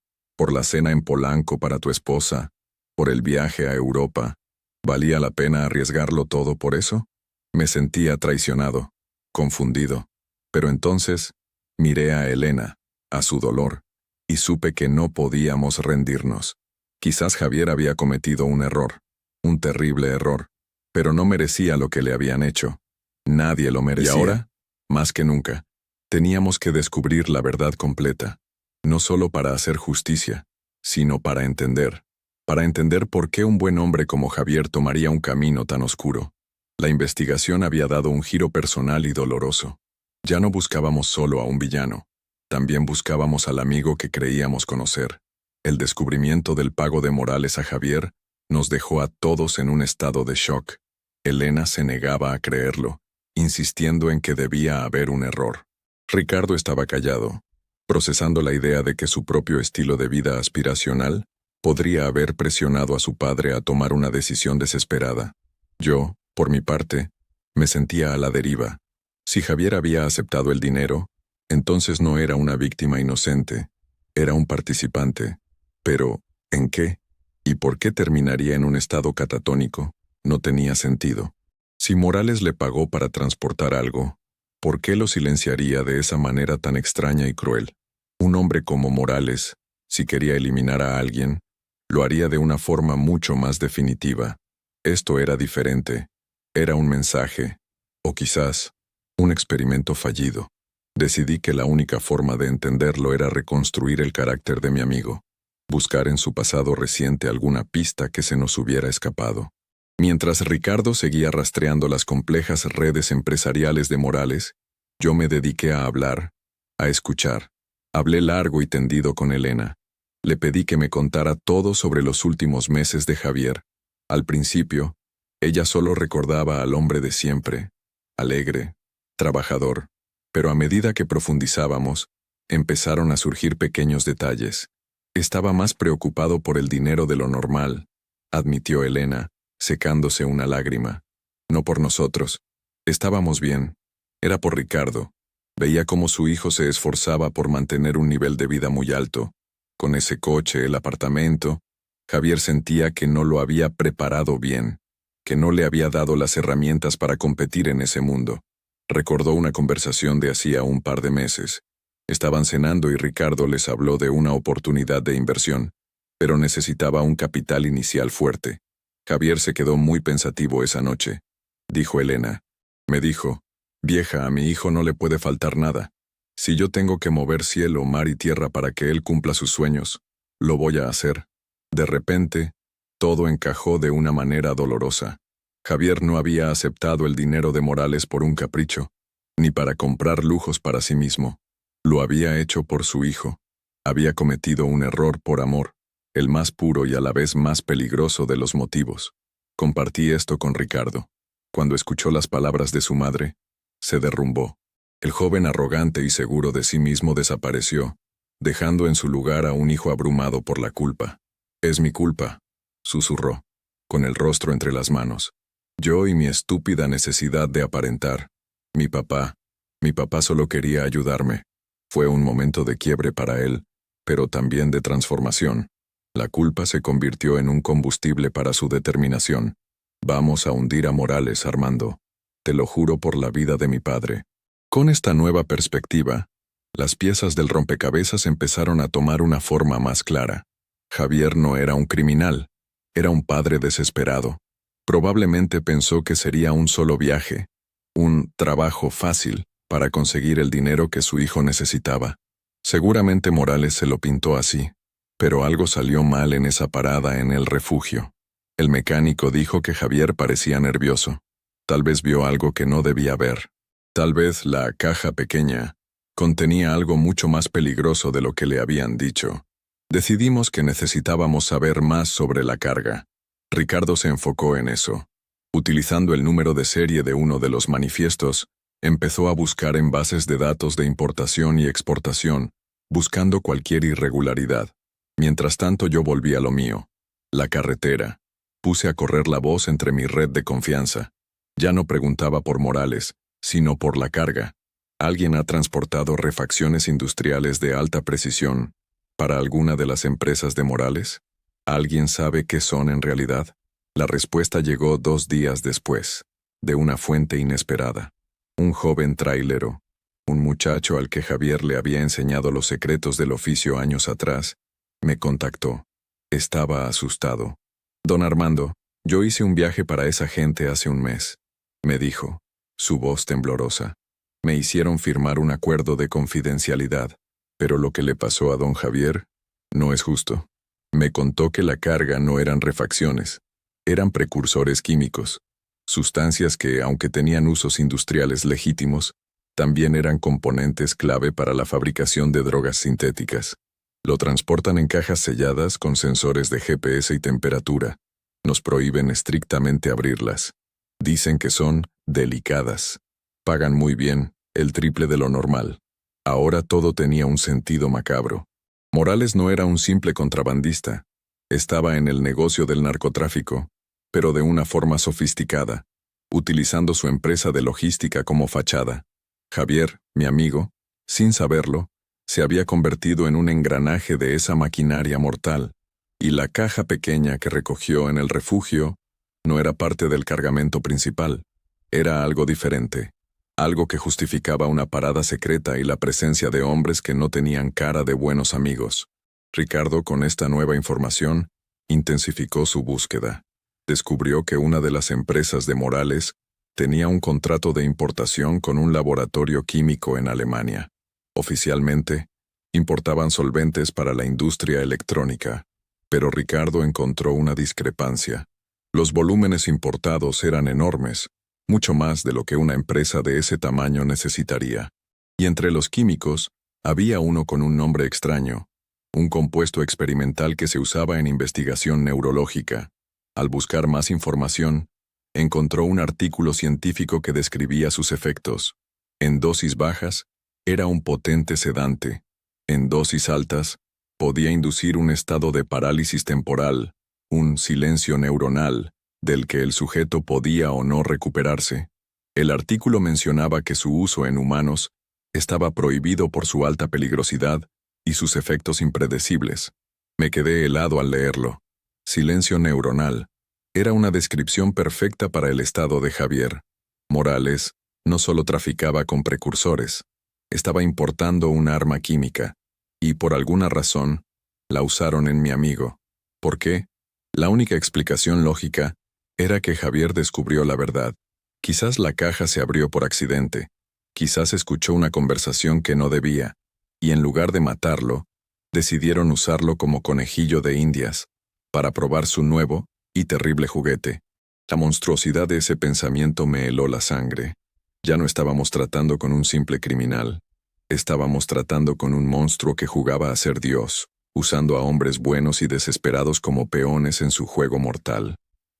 ¿Por la cena en Polanco para tu esposa? ¿Por el viaje a Europa? ¿Valía la pena arriesgarlo todo por eso? Me sentía traicionado, confundido. Pero entonces miré a Elena, a su dolor, y supe que no podíamos rendirnos. Quizás Javier había cometido un error, un terrible error, pero no merecía lo que le habían hecho. Nadie lo merecía. Y ahora, más que nunca, teníamos que descubrir la verdad completa, no solo para hacer justicia, sino para entender por qué un buen hombre como Javier tomaría un camino tan oscuro. La investigación había dado un giro personal y doloroso. Ya no buscábamos solo a un villano, también buscábamos al amigo que creíamos conocer. El descubrimiento del pago de Morales a Javier nos dejó a todos en un estado de shock. Elena se negaba a creerlo, insistiendo en que debía haber un error. Ricardo estaba callado, procesando la idea de que su propio estilo de vida aspiracional podría haber presionado a su padre a tomar una decisión desesperada. Yo, por mi parte, me sentía a la deriva. Si Javier había aceptado el dinero, entonces no era una víctima inocente, era un participante. Pero, ¿en qué? ¿Y por qué terminaría en un estado catatónico? No tenía sentido. Si Morales le pagó para transportar algo, ¿por qué lo silenciaría de esa manera tan extraña y cruel? Un hombre como Morales, si quería eliminar a alguien, lo haría de una forma mucho más definitiva. Esto era diferente. Era un mensaje, o quizás, un experimento fallido. Decidí que la única forma de entenderlo era reconstruir el carácter de mi amigo, buscar en su pasado reciente alguna pista que se nos hubiera escapado. Mientras Ricardo seguía rastreando las complejas redes empresariales de Morales, yo me dediqué a hablar, a escuchar. Hablé largo y tendido con Elena. Le pedí que me contara todo sobre los últimos meses de Javier. Al principio, ella solo recordaba al hombre de siempre, alegre, trabajador, pero a medida que profundizábamos, empezaron a surgir pequeños detalles. Estaba más preocupado por el dinero de lo normal, admitió Elena, secándose una lágrima. No por nosotros. Estábamos bien. Era por Ricardo. Veía cómo su hijo se esforzaba por mantener un nivel de vida muy alto. Con ese coche, el apartamento, Javier sentía que no lo había preparado bien, que no le había dado las herramientas para competir en ese mundo. Recordó una conversación de hacía un par de meses. Estaban cenando y Ricardo les habló de una oportunidad de inversión, pero necesitaba un capital inicial fuerte. Javier se quedó muy pensativo esa noche. Dijo Elena. Me dijo, vieja, a mi hijo no le puede faltar nada. Si yo tengo que mover cielo, mar y tierra para que él cumpla sus sueños, lo voy a hacer. De repente, todo encajó de una manera dolorosa. Javier no había aceptado el dinero de Morales por un capricho, ni para comprar lujos para sí mismo. Lo había hecho por su hijo. Había cometido un error por amor, el más puro y a la vez más peligroso de los motivos. Compartí esto con Ricardo. Cuando escuchó las palabras de su madre, se derrumbó. El joven arrogante y seguro de sí mismo desapareció, dejando en su lugar a un hijo abrumado por la culpa. Es mi culpa, susurró, con el rostro entre las manos. Yo y mi estúpida necesidad de aparentar. Mi papá solo quería ayudarme. Fue un momento de quiebre para él, pero también de transformación. La culpa se convirtió en un combustible para su determinación. Vamos a hundir a Morales, Armando. Te lo juro por la vida de mi padre. Con esta nueva perspectiva, las piezas del rompecabezas empezaron a tomar una forma más clara. Javier no era un criminal, era un padre desesperado. Probablemente pensó que sería un solo viaje, un trabajo fácil para conseguir el dinero que su hijo necesitaba. Seguramente Morales se lo pintó así, pero algo salió mal en esa parada en el refugio. El mecánico dijo que Javier parecía nervioso. Tal vez vio algo que no debía ver. Tal vez la caja pequeña contenía algo mucho más peligroso de lo que le habían dicho. Decidimos que necesitábamos saber más sobre la carga. Ricardo se enfocó en eso. Utilizando el número de serie de uno de los manifiestos, empezó a buscar en bases de datos de importación y exportación, buscando cualquier irregularidad. Mientras tanto yo volví a lo mío. La carretera. Puse a correr la voz entre mi red de confianza. Ya no preguntaba por Morales, sino por la carga. ¿Alguien ha transportado refacciones industriales de alta precisión para alguna de las empresas de Morales? ¿Alguien sabe qué son en realidad? La respuesta llegó 2 días después, de una fuente inesperada. Un joven trailero, un muchacho al que Javier le había enseñado los secretos del oficio años atrás, me contactó. Estaba asustado. Don Armando, yo hice un viaje para esa gente hace un mes, me dijo, su voz temblorosa. Me hicieron firmar un acuerdo de confidencialidad, pero lo que le pasó a don Javier no es justo. Me contó que la carga no eran refacciones, eran precursores químicos, sustancias que, aunque tenían usos industriales legítimos, también eran componentes clave para la fabricación de drogas sintéticas. Lo transportan en cajas selladas con sensores de GPS y temperatura. Nos prohíben estrictamente abrirlas. Dicen que son delicadas. Pagan muy bien, el triple de lo normal. Ahora todo tenía un sentido macabro. Morales no era un simple contrabandista. Estaba en el negocio del narcotráfico, pero de una forma sofisticada, utilizando su empresa de logística como fachada. Javier, mi amigo, sin saberlo, se había convertido en un engranaje de esa maquinaria mortal, y la caja pequeña que recogió en el refugio no era parte del cargamento principal. Era algo diferente, algo que justificaba una parada secreta y la presencia de hombres que no tenían cara de buenos amigos. Ricardo, con esta nueva información, intensificó su búsqueda. Descubrió que una de las empresas de Morales tenía un contrato de importación con un laboratorio químico en Alemania. Oficialmente, importaban solventes para la industria electrónica, pero Ricardo encontró una discrepancia. Los volúmenes importados eran enormes, mucho más de lo que una empresa de ese tamaño necesitaría. Y entre los químicos, había uno con un nombre extraño, un compuesto experimental que se usaba en investigación neurológica. Al buscar más información, encontró un artículo científico que describía sus efectos. En dosis bajas, era un potente sedante. En dosis altas, podía inducir un estado de parálisis temporal, un silencio neuronal, del que el sujeto podía o no recuperarse. El artículo mencionaba que su uso en humanos estaba prohibido por su alta peligrosidad y sus efectos impredecibles. Me quedé helado al leerlo. Silencio neuronal. Era una descripción perfecta para el estado de Javier. Morales no solo traficaba con precursores, estaba importando un arma química, y por alguna razón, la usaron en mi amigo. ¿Por qué? La única explicación lógica era que Javier descubrió la verdad. Quizás la caja se abrió por accidente, quizás escuchó una conversación que no debía, y en lugar de matarlo, decidieron usarlo como conejillo de indias, para probar su nuevo y terrible juguete. La monstruosidad de ese pensamiento me heló la sangre. Ya no estábamos tratando con un simple criminal. Estábamos tratando con un monstruo que jugaba a ser Dios, usando a hombres buenos y desesperados como peones en su juego mortal.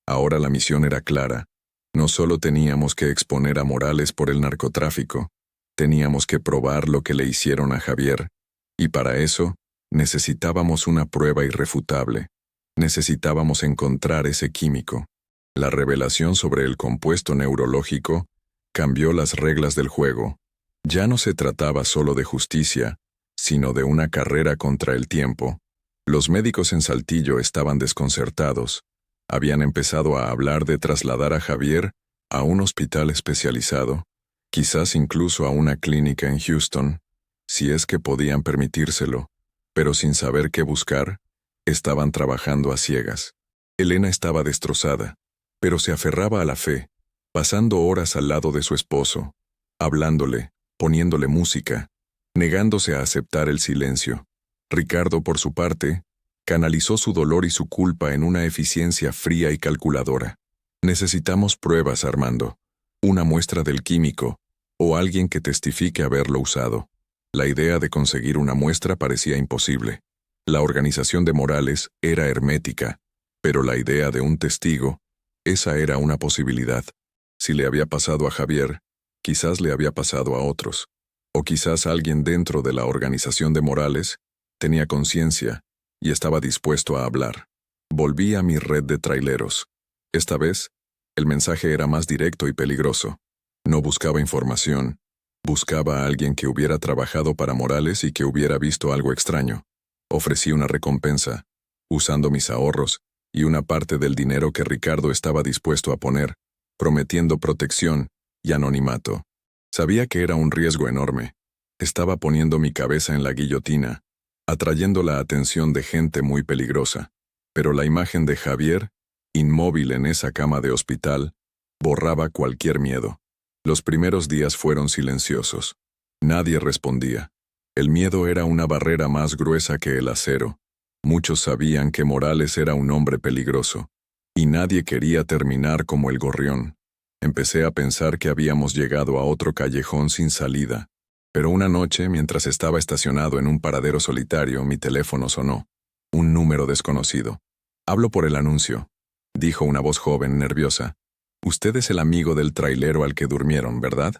Ahora la misión era clara. No solo teníamos que exponer a Morales por el narcotráfico, teníamos que probar lo que le hicieron a Javier, y para eso necesitábamos una prueba irrefutable. Necesitábamos encontrar ese químico. La revelación sobre el compuesto neurológico cambió las reglas del juego. Ya no se trataba solo de justicia, sino de una carrera contra el tiempo. Los médicos en Saltillo estaban desconcertados. Habían empezado a hablar de trasladar a Javier a un hospital especializado, quizás incluso a una clínica en Houston, si es que podían permitírselo, pero sin saber qué buscar, estaban trabajando a ciegas. Elena estaba destrozada, pero se aferraba a la fe, pasando horas al lado de su esposo, hablándole, poniéndole música, negándose a aceptar el silencio. Ricardo, por su parte, canalizó su dolor y su culpa en una eficiencia fría y calculadora. Necesitamos pruebas, Armando. Una muestra del químico, o alguien que testifique haberlo usado. La idea de conseguir una muestra parecía imposible. La organización de Morales era hermética, pero la idea de un testigo, esa era una posibilidad. Si le había pasado a Javier, quizás le había pasado a otros. O quizás alguien dentro de la organización de Morales tenía conciencia y estaba dispuesto a hablar. Volví a mi red de traileros. Esta vez, el mensaje era más directo y peligroso. No buscaba información. Buscaba a alguien que hubiera trabajado para Morales y que hubiera visto algo extraño. Ofrecí una recompensa, usando mis ahorros y una parte del dinero que Ricardo estaba dispuesto a poner, prometiendo protección y anonimato. Sabía que era un riesgo enorme. Estaba poniendo mi cabeza en la guillotina, atrayendo la atención de gente muy peligrosa. Pero la imagen de Javier, inmóvil en esa cama de hospital, borraba cualquier miedo. Los primeros días fueron silenciosos. Nadie respondía. El miedo era una barrera más gruesa que el acero. Muchos sabían que Morales era un hombre peligroso, y nadie quería terminar como el gorrión. Empecé a pensar que habíamos llegado a otro callejón sin salida. Pero una noche, mientras estaba estacionado en un paradero solitario, mi teléfono sonó. Un número desconocido. «Hablo por el anuncio», dijo una voz joven, nerviosa. «Usted es el amigo del trailero al que durmieron, ¿verdad?»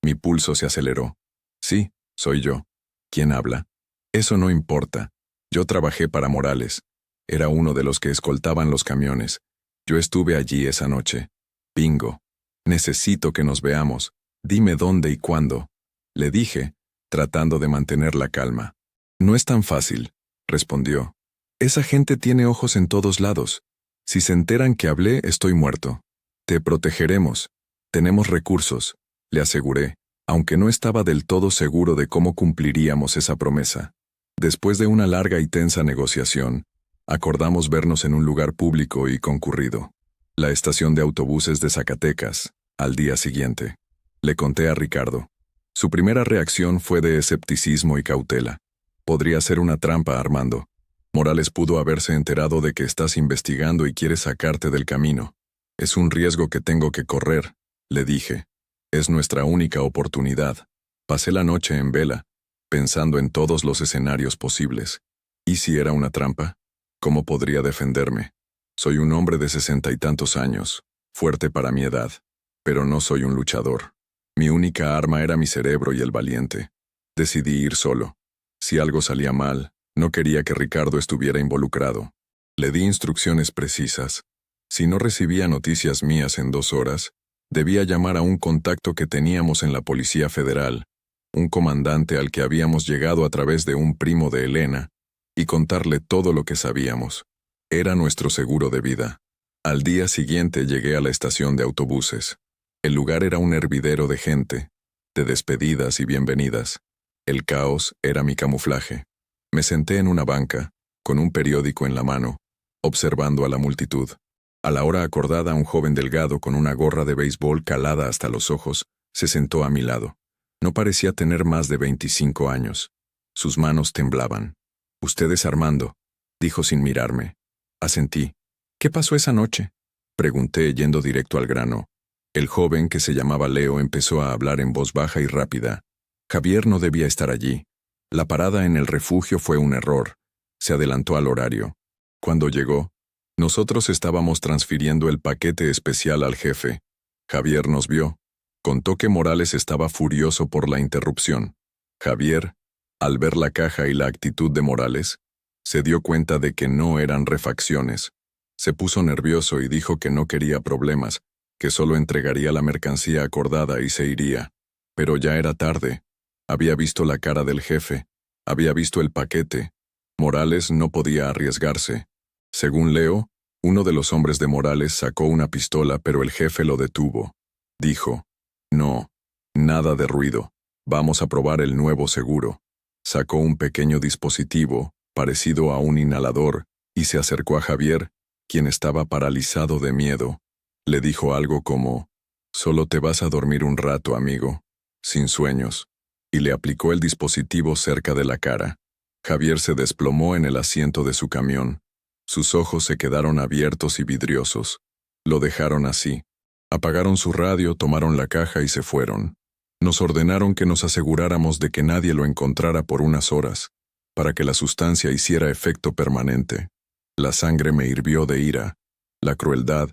Mi pulso se aceleró. «Sí, soy yo». «¿Quién habla?» «Eso no importa. Yo trabajé para Morales. Era uno de los que escoltaban los camiones. Yo estuve allí esa noche. Bingo. Necesito que nos veamos. Dime dónde y cuándo», le dije, tratando de mantener la calma. «No es tan fácil», respondió. «Esa gente tiene ojos en todos lados. Si se enteran que hablé, estoy muerto. Te protegeremos. Tenemos recursos», le aseguré, aunque no estaba del todo seguro de cómo cumpliríamos esa promesa. Después de una larga y tensa negociación, acordamos vernos en un lugar público y concurrido, la estación de autobuses de Zacatecas, al día siguiente. Le conté a Ricardo. Su primera reacción fue de escepticismo y cautela. «Podría ser una trampa, Armando. Morales pudo haberse enterado de que estás investigando y quiere sacarte del camino. Es un riesgo que tengo que correr», le dije. «Es nuestra única oportunidad». Pasé la noche en vela, pensando en todos los escenarios posibles. ¿Y si era una trampa? ¿Cómo podría defenderme? Soy un hombre de 60 y tantos años, fuerte para mi edad, pero no soy un luchador. Mi única arma era mi cerebro y el valiente. Decidí ir solo. Si algo salía mal, no quería que Ricardo estuviera involucrado. Le di instrucciones precisas. Si no recibía noticias mías en 2 horas, debía llamar a un contacto que teníamos en la Policía Federal, un comandante al que habíamos llegado a través de un primo de Elena, y contarle todo lo que sabíamos. Era nuestro seguro de vida. Al día siguiente llegué a la estación de autobuses. El lugar era un hervidero de gente, de despedidas y bienvenidas. El caos era mi camuflaje. Me senté en una banca, con un periódico en la mano, observando a la multitud. A la hora acordada, un joven delgado con una gorra de béisbol calada hasta los ojos se sentó a mi lado. No parecía tener más de 25 años. Sus manos temblaban. «Usted es Armando», dijo sin mirarme. Asentí. «¿Qué pasó esa noche?», pregunté yendo directo al grano. El joven, que se llamaba Leo, empezó a hablar en voz baja y rápida. Javier no debía estar allí. La parada en el refugio fue un error. Se adelantó al horario. Cuando llegó, nosotros estábamos transfiriendo el paquete especial al jefe. Javier nos vio. Contó que Morales estaba furioso por la interrupción. Javier, al ver la caja y la actitud de Morales, Se dio cuenta de que no eran refacciones. Se puso nervioso y dijo que no quería problemas, que solo entregaría la mercancía acordada y se iría. Pero ya era tarde. Había visto la cara del jefe. Había visto el paquete. Morales no podía arriesgarse. Según Leo, uno de los hombres de Morales sacó una pistola, pero el jefe lo detuvo. Dijo: «No, nada de ruido. Vamos a probar el nuevo seguro». Sacó un pequeño dispositivo, parecido a un inhalador, y se acercó a Javier, quien estaba paralizado de miedo. Le dijo algo como: «Solo te vas a dormir un rato, amigo, sin sueños», y le aplicó el dispositivo cerca de la cara. Javier se desplomó en el asiento de su camión. Sus ojos se quedaron abiertos y vidriosos. Lo dejaron así. Apagaron su radio, tomaron la caja y se fueron. Nos ordenaron que nos aseguráramos de que nadie lo encontrara por unas horas, para que la sustancia hiciera efecto permanente. La sangre me hirvió de ira. La crueldad,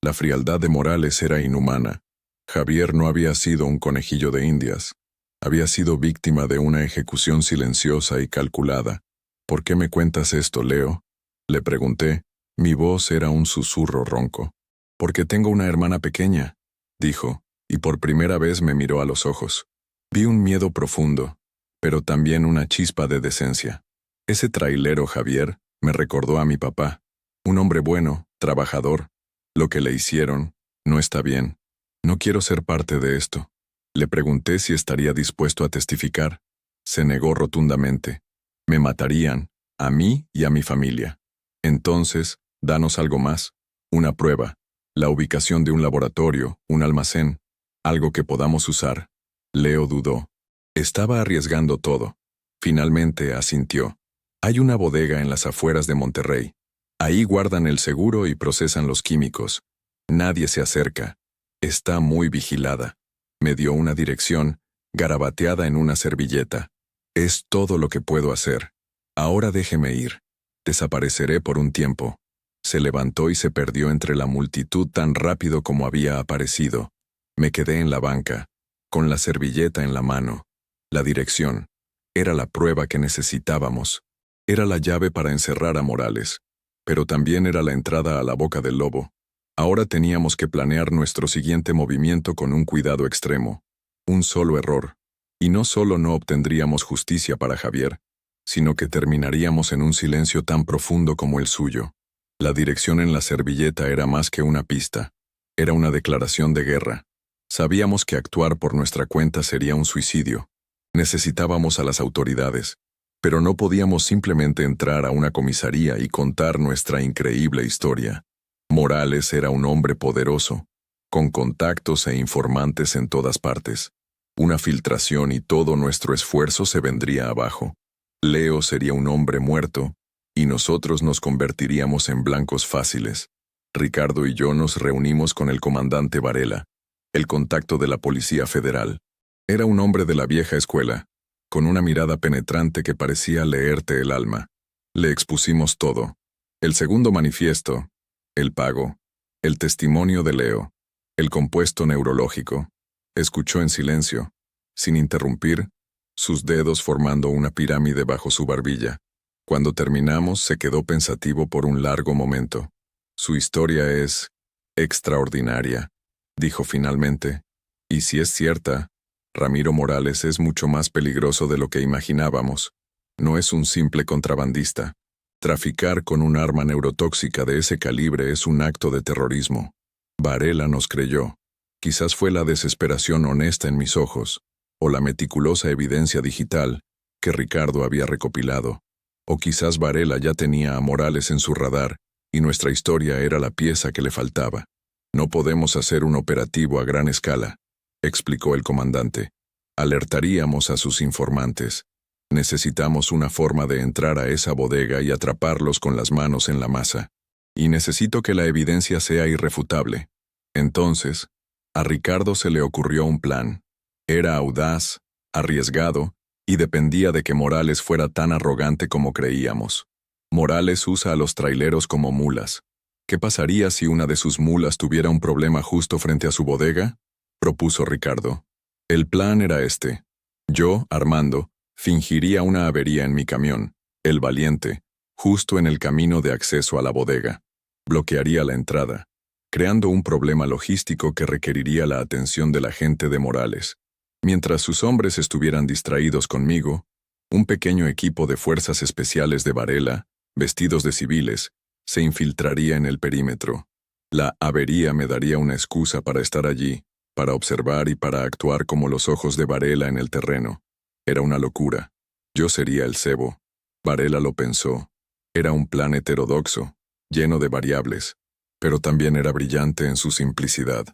la frialdad de Morales era inhumana. Javier no había sido un conejillo de Indias. Había sido víctima de una ejecución silenciosa y calculada. «¿Por qué me cuentas esto, Leo?», le pregunté. Mi voz era un susurro ronco. «Porque tengo una hermana pequeña», dijo, y por primera vez me miró a los ojos. Vi un miedo profundo, pero también una chispa de decencia. Ese trailero Javier me recordó a mi papá, un hombre bueno, trabajador. Lo que le hicieron no está bien. No quiero ser parte de esto. Le pregunté si estaría dispuesto a testificar. Se negó rotundamente. Me matarían, a mí y a mi familia. Entonces, danos algo más, una prueba, la ubicación de un laboratorio, un almacén, algo que podamos usar. Leo dudó. Estaba arriesgando todo. Finalmente asintió. Hay una bodega en las afueras de Monterrey. Ahí guardan el seguro y procesan los químicos. Nadie se acerca. Está muy vigilada. Me dio una dirección, garabateada en una servilleta. Es todo lo que puedo hacer. Ahora déjeme ir. Desapareceré por un tiempo. Se levantó y se perdió entre la multitud tan rápido como había aparecido. Me quedé en la banca, con la servilleta en la mano. La dirección. Era la prueba que necesitábamos. Era la llave para encerrar a Morales. Pero también era la entrada a la boca del lobo. Ahora teníamos que planear nuestro siguiente movimiento con un cuidado extremo. Un solo error. Y no solo no obtendríamos justicia para Javier, sino que terminaríamos en un silencio tan profundo como el suyo. La dirección en la servilleta era más que una pista. Era una declaración de guerra. Sabíamos que actuar por nuestra cuenta sería un suicidio. Necesitábamos a las autoridades, pero no podíamos simplemente entrar a una comisaría y contar nuestra increíble historia. Morales era un hombre poderoso, con contactos e informantes en todas partes. Una filtración y todo nuestro esfuerzo se vendría abajo. Leo sería un hombre muerto, y nosotros nos convertiríamos en blancos fáciles. Ricardo y yo nos reunimos con el comandante Varela, el contacto de la Policía Federal. Era un hombre de la vieja escuela, con una mirada penetrante que parecía leerte el alma. Le expusimos todo. El segundo manifiesto, el pago, el testimonio de Leo, el compuesto neurológico. Escuchó en silencio, sin interrumpir, sus dedos formando una pirámide bajo su barbilla. Cuando terminamos, se quedó pensativo por un largo momento. Su historia es extraordinaria, dijo finalmente. Y si es cierta, Ramiro Morales es mucho más peligroso de lo que imaginábamos. No es un simple contrabandista. Traficar con un arma neurotóxica de ese calibre es un acto de terrorismo. Varela nos creyó. Quizás fue la desesperación honesta en mis ojos, o la meticulosa evidencia digital que Ricardo había recopilado. O quizás Varela ya tenía a Morales en su radar, y nuestra historia era la pieza que le faltaba. No podemos hacer un operativo a gran escala, explicó el comandante. Alertaríamos a sus informantes. Necesitamos una forma de entrar a esa bodega y atraparlos con las manos en la masa. Y necesito que la evidencia sea irrefutable. Entonces, a Ricardo se le ocurrió un plan. Era audaz, arriesgado, y dependía de que Morales fuera tan arrogante como creíamos. Morales usa a los traileros como mulas. ¿Qué pasaría si una de sus mulas tuviera un problema justo frente a su bodega?, propuso Ricardo. El plan era este. Yo, Armando, fingiría una avería en mi camión, el Valiente, justo en el camino de acceso a la bodega. Bloquearía la entrada, creando un problema logístico que requeriría la atención del agente de Morales. Mientras sus hombres estuvieran distraídos conmigo, un pequeño equipo de fuerzas especiales de Varela, vestidos de civiles, se infiltraría en el perímetro. La avería me daría una excusa para estar allí, para observar y para actuar como los ojos de Varela en el terreno. Era una locura. Yo sería el cebo. Varela lo pensó. Era un plan heterodoxo, lleno de variables, pero también era brillante en su simplicidad.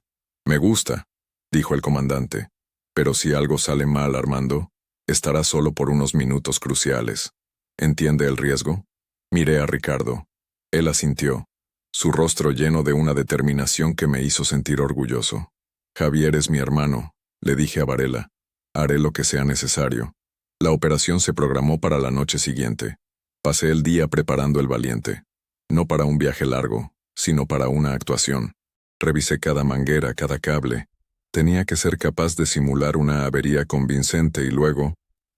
«Me gusta», dijo el comandante, «pero si algo sale mal, Armando, estará solo por unos minutos cruciales. ¿Entiende el riesgo?» Miré a Ricardo. Él asintió, su rostro lleno de una determinación que me hizo sentir orgulloso. «Javier es mi hermano», le dije a Varela. «Haré lo que sea necesario». La operación se programó para la noche siguiente. Pasé el día preparando el Valiente. No para un viaje largo, sino para una actuación. Revisé cada manguera, cada cable. Tenía que ser capaz de simular una avería convincente y luego,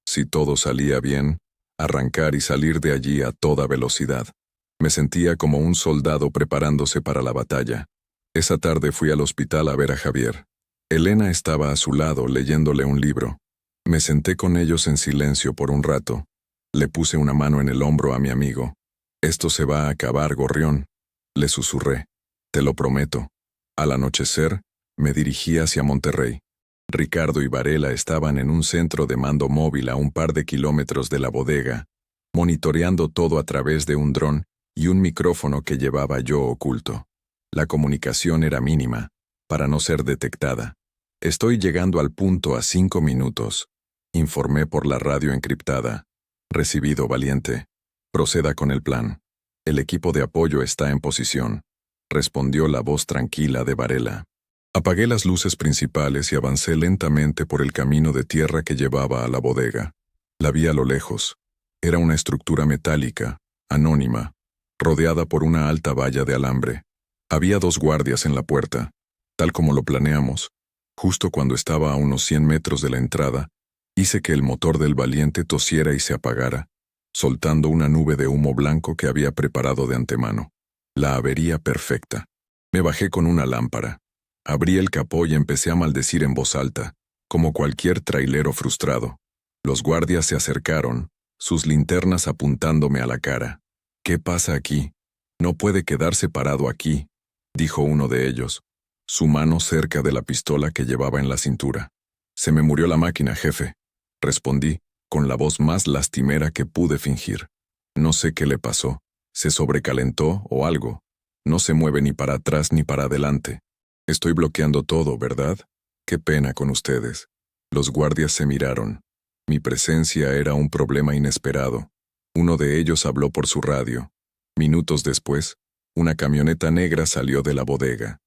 si todo salía bien, arrancar y salir de allí a toda velocidad. Me sentía como un soldado preparándose para la batalla. Esa tarde fui al hospital a ver a Javier. Elena estaba a su lado leyéndole un libro. Me senté con ellos en silencio por un rato. Le puse una mano en el hombro a mi amigo. «Esto se va a acabar, gorrión», le susurré. «Te lo prometo». Al anochecer, me dirigí hacia Monterrey. Ricardo y Varela estaban en un centro de mando móvil a un par de kilómetros de la bodega, monitoreando todo a través de un dron y un micrófono que llevaba yo oculto. La comunicación era mínima, para no ser detectada. «Estoy llegando al punto a 5 minutos», informé por la radio encriptada. «Recibido, Valiente. Proceda con el plan. El equipo de apoyo está en posición», respondió la voz tranquila de Varela. Apagué las luces principales y avancé lentamente por el camino de tierra que llevaba a la bodega. La vi a lo lejos. Era una estructura metálica, anónima, rodeada por una alta valla de alambre. Había 2 guardias en la puerta, tal como lo planeamos. Justo cuando estaba a unos 100 metros de la entrada, hice que el motor del Valiente tosiera y se apagara, soltando una nube de humo blanco que había preparado de antemano. La avería perfecta. Me bajé con una lámpara. Abrí el capó y empecé a maldecir en voz alta, como cualquier trailero frustrado. Los guardias se acercaron, sus linternas apuntándome a la cara. «¿Qué pasa aquí? No puede quedarse parado aquí», dijo uno de ellos, su mano cerca de la pistola que llevaba en la cintura. «Se me murió la máquina, jefe», respondí, con la voz más lastimera que pude fingir. «No sé qué le pasó. Se sobrecalentó o algo. No se mueve ni para atrás ni para adelante. Estoy bloqueando todo, ¿verdad? Qué pena con ustedes». Los guardias se miraron. Mi presencia era un problema inesperado. Uno de ellos habló por su radio. Minutos después, una camioneta negra salió de la bodega.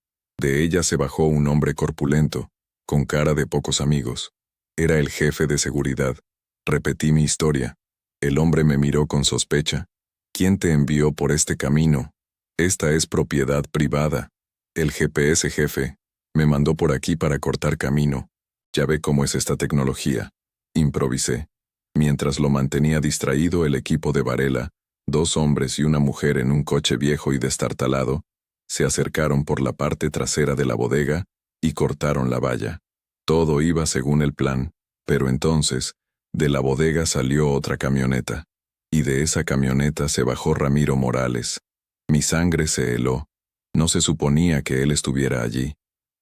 De ella se bajó un hombre corpulento, con cara de pocos amigos. Era el jefe de seguridad. Repetí mi historia. El hombre me miró con sospecha. «¿Quién te envió por este camino? Esta es propiedad privada». «El GPS, jefe. Me mandó por aquí para cortar camino. Ya ve cómo es esta tecnología». Improvisé. Mientras lo mantenía distraído el equipo de Varela, 2 hombres y una mujer en un coche viejo y destartalado, se acercaron por la parte trasera de la bodega y cortaron la valla. Todo iba según el plan, pero entonces, de la bodega salió otra camioneta, y de esa camioneta se bajó Ramiro Morales. Mi sangre se heló. No se suponía que él estuviera allí.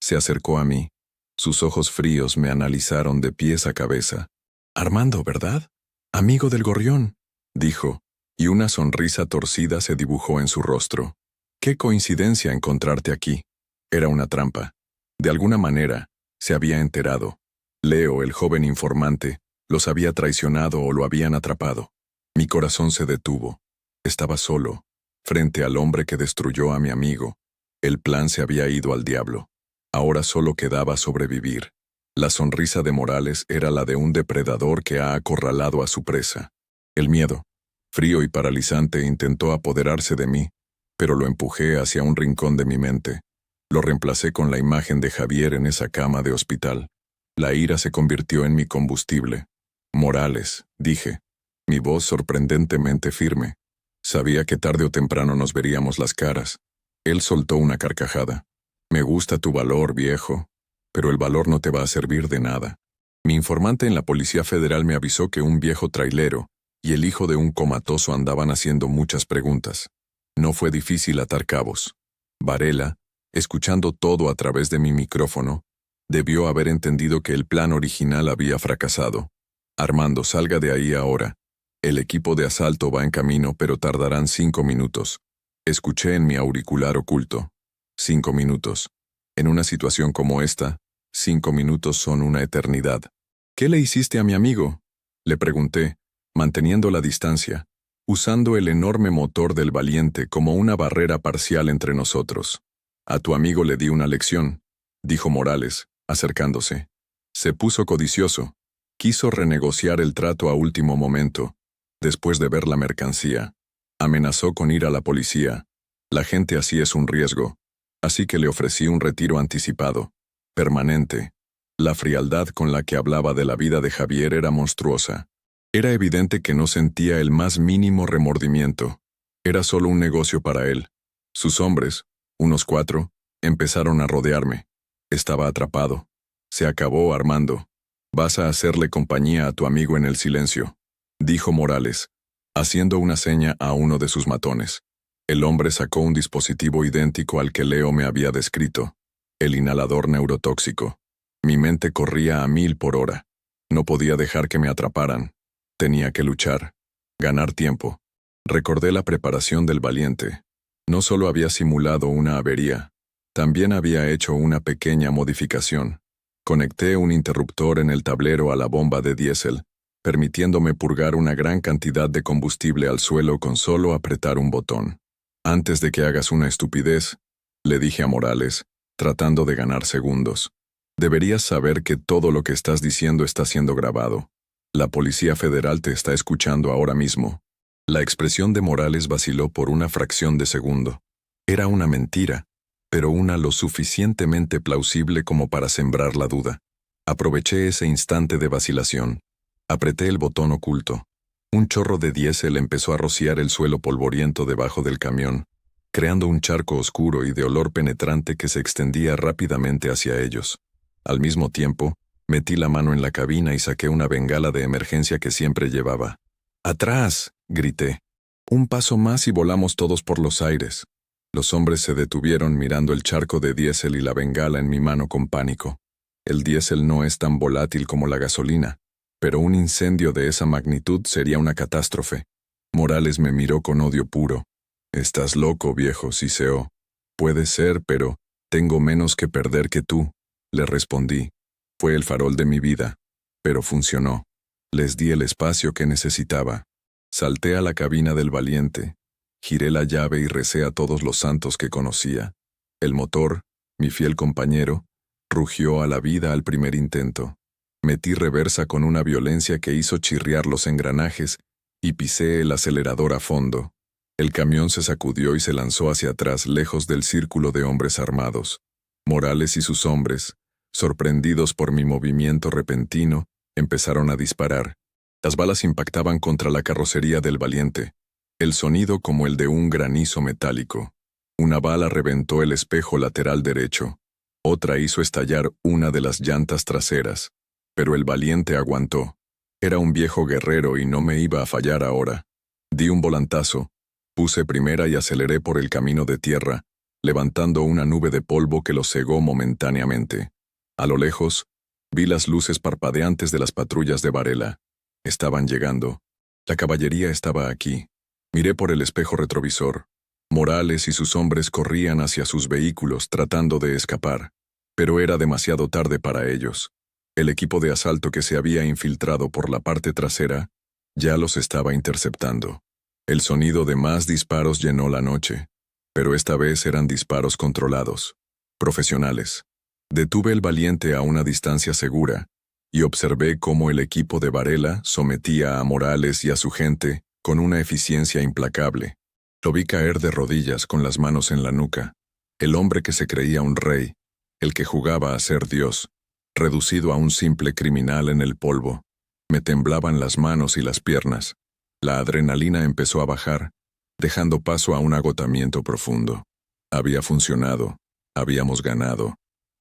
Se acercó a mí. Sus ojos fríos me analizaron de pies a cabeza. «Armando, ¿verdad? Amigo del gorrión», dijo, y una sonrisa torcida se dibujó en su rostro. «Qué coincidencia encontrarte aquí». Era una trampa. De alguna manera, se había enterado. Leo, el joven informante, los había traicionado o lo habían atrapado. Mi corazón se detuvo. Estaba solo, frente al hombre que destruyó a mi amigo. El plan se había ido al diablo. Ahora solo quedaba sobrevivir. La sonrisa de Morales era la de un depredador que ha acorralado a su presa. El miedo, frío y paralizante, intentó apoderarse de mí, pero lo empujé hacia un rincón de mi mente. Lo reemplacé con la imagen de Javier en esa cama de hospital. La ira se convirtió en mi combustible. «Morales», dije, mi voz sorprendentemente firme. Sabía que tarde o temprano nos veríamos las caras. Él soltó una carcajada. Me gusta tu valor, viejo, pero el valor no te va a servir de nada. Mi informante en la Policía Federal me avisó que un viejo trailero y el hijo de un comatoso andaban haciendo muchas preguntas. No fue difícil atar cabos. Varela, escuchando todo a través de mi micrófono, debió haber entendido que el plan original había fracasado. Armando, salga de ahí ahora. El equipo de asalto va en camino, pero tardarán 5 minutos. Escuché en mi auricular oculto. 5 minutos. En una situación como esta, 5 minutos son una eternidad. ¿Qué le hiciste a mi amigo?, le pregunté, manteniendo la distancia, usando el enorme motor del Valiente como una barrera parcial entre nosotros. A tu amigo le di una lección, dijo Morales, acercándose. Se puso codicioso. Quiso renegociar el trato a último momento, después de ver la mercancía. Amenazó con ir a la policía. La gente así es un riesgo. Así que le ofrecí un retiro anticipado, permanente. La frialdad con la que hablaba de la vida de Javier era monstruosa. Era evidente que no sentía el más mínimo remordimiento. Era solo un negocio para él. Sus hombres, unos 4, empezaron a rodearme. Estaba atrapado. Se acabó, Armando. Vas a hacerle compañía a tu amigo en el silencio, dijo Morales, haciendo una seña a uno de sus matones. El hombre sacó un dispositivo idéntico al que Leo me había descrito, el inhalador neurotóxico. Mi mente corría a 1000 por hora. No podía dejar que me atraparan. Tenía que luchar, ganar tiempo. Recordé la preparación del Valiente. No solo había simulado una avería, también había hecho una pequeña modificación. Conecté un interruptor en el tablero a la bomba de diésel, permitiéndome purgar una gran cantidad de combustible al suelo con solo apretar un botón. Antes de que hagas una estupidez, le dije a Morales, tratando de ganar segundos. Deberías saber que todo lo que estás diciendo está siendo grabado. La Policía Federal te está escuchando ahora mismo. La expresión de Morales vaciló por una fracción de segundo. Era una mentira, pero una lo suficientemente plausible como para sembrar la duda. Aproveché ese instante de vacilación. Apreté el botón oculto. Un chorro de diésel empezó a rociar el suelo polvoriento debajo del camión, creando un charco oscuro y de olor penetrante que se extendía rápidamente hacia ellos. Al mismo tiempo, metí la mano en la cabina y saqué una bengala de emergencia que siempre llevaba. ¡Atrás!, grité. Un paso más y volamos todos por los aires. Los hombres se detuvieron mirando el charco de diésel y la bengala en mi mano con pánico. El diésel no es tan volátil como la gasolina, pero un incendio de esa magnitud sería una catástrofe. Morales me miró con odio puro. «Estás loco, viejo», siseó. «Puede ser, pero tengo menos que perder que tú», le respondí. Fue el farol de mi vida, pero funcionó. Les di el espacio que necesitaba. Salté a la cabina del Valiente. Giré la llave y recé a todos los santos que conocía. El motor, mi fiel compañero, rugió a la vida al primer intento. Metí reversa con una violencia que hizo chirriar los engranajes y pisé el acelerador a fondo. El camión se sacudió y se lanzó hacia atrás, lejos del círculo de hombres armados. Morales y sus hombres, sorprendidos por mi movimiento repentino, empezaron a disparar. Las balas impactaban contra la carrocería del Valiente. El sonido como el de un granizo metálico. Una bala reventó el espejo lateral derecho. Otra hizo estallar una de las llantas traseras. Pero el Valiente aguantó. Era un viejo guerrero y no me iba a fallar ahora. Di un volantazo. Puse primera y aceleré por el camino de tierra, levantando una nube de polvo que lo cegó momentáneamente. A lo lejos, vi las luces parpadeantes de las patrullas de Varela. Estaban llegando. La caballería estaba aquí. Miré por el espejo retrovisor. Morales y sus hombres corrían hacia sus vehículos tratando de escapar, pero era demasiado tarde para ellos. El equipo de asalto que se había infiltrado por la parte trasera ya los estaba interceptando. El sonido de más disparos llenó la noche, pero esta vez eran disparos controlados, profesionales. Detuve el Valiente a una distancia segura y observé cómo el equipo de Varela sometía a Morales y a su gente con una eficiencia implacable. Lo vi caer de rodillas con las manos en la nuca. El hombre que se creía un rey, el que jugaba a ser Dios, reducido a un simple criminal en el polvo. Me temblaban las manos y las piernas. La adrenalina empezó a bajar, dejando paso a un agotamiento profundo. Había funcionado, habíamos ganado.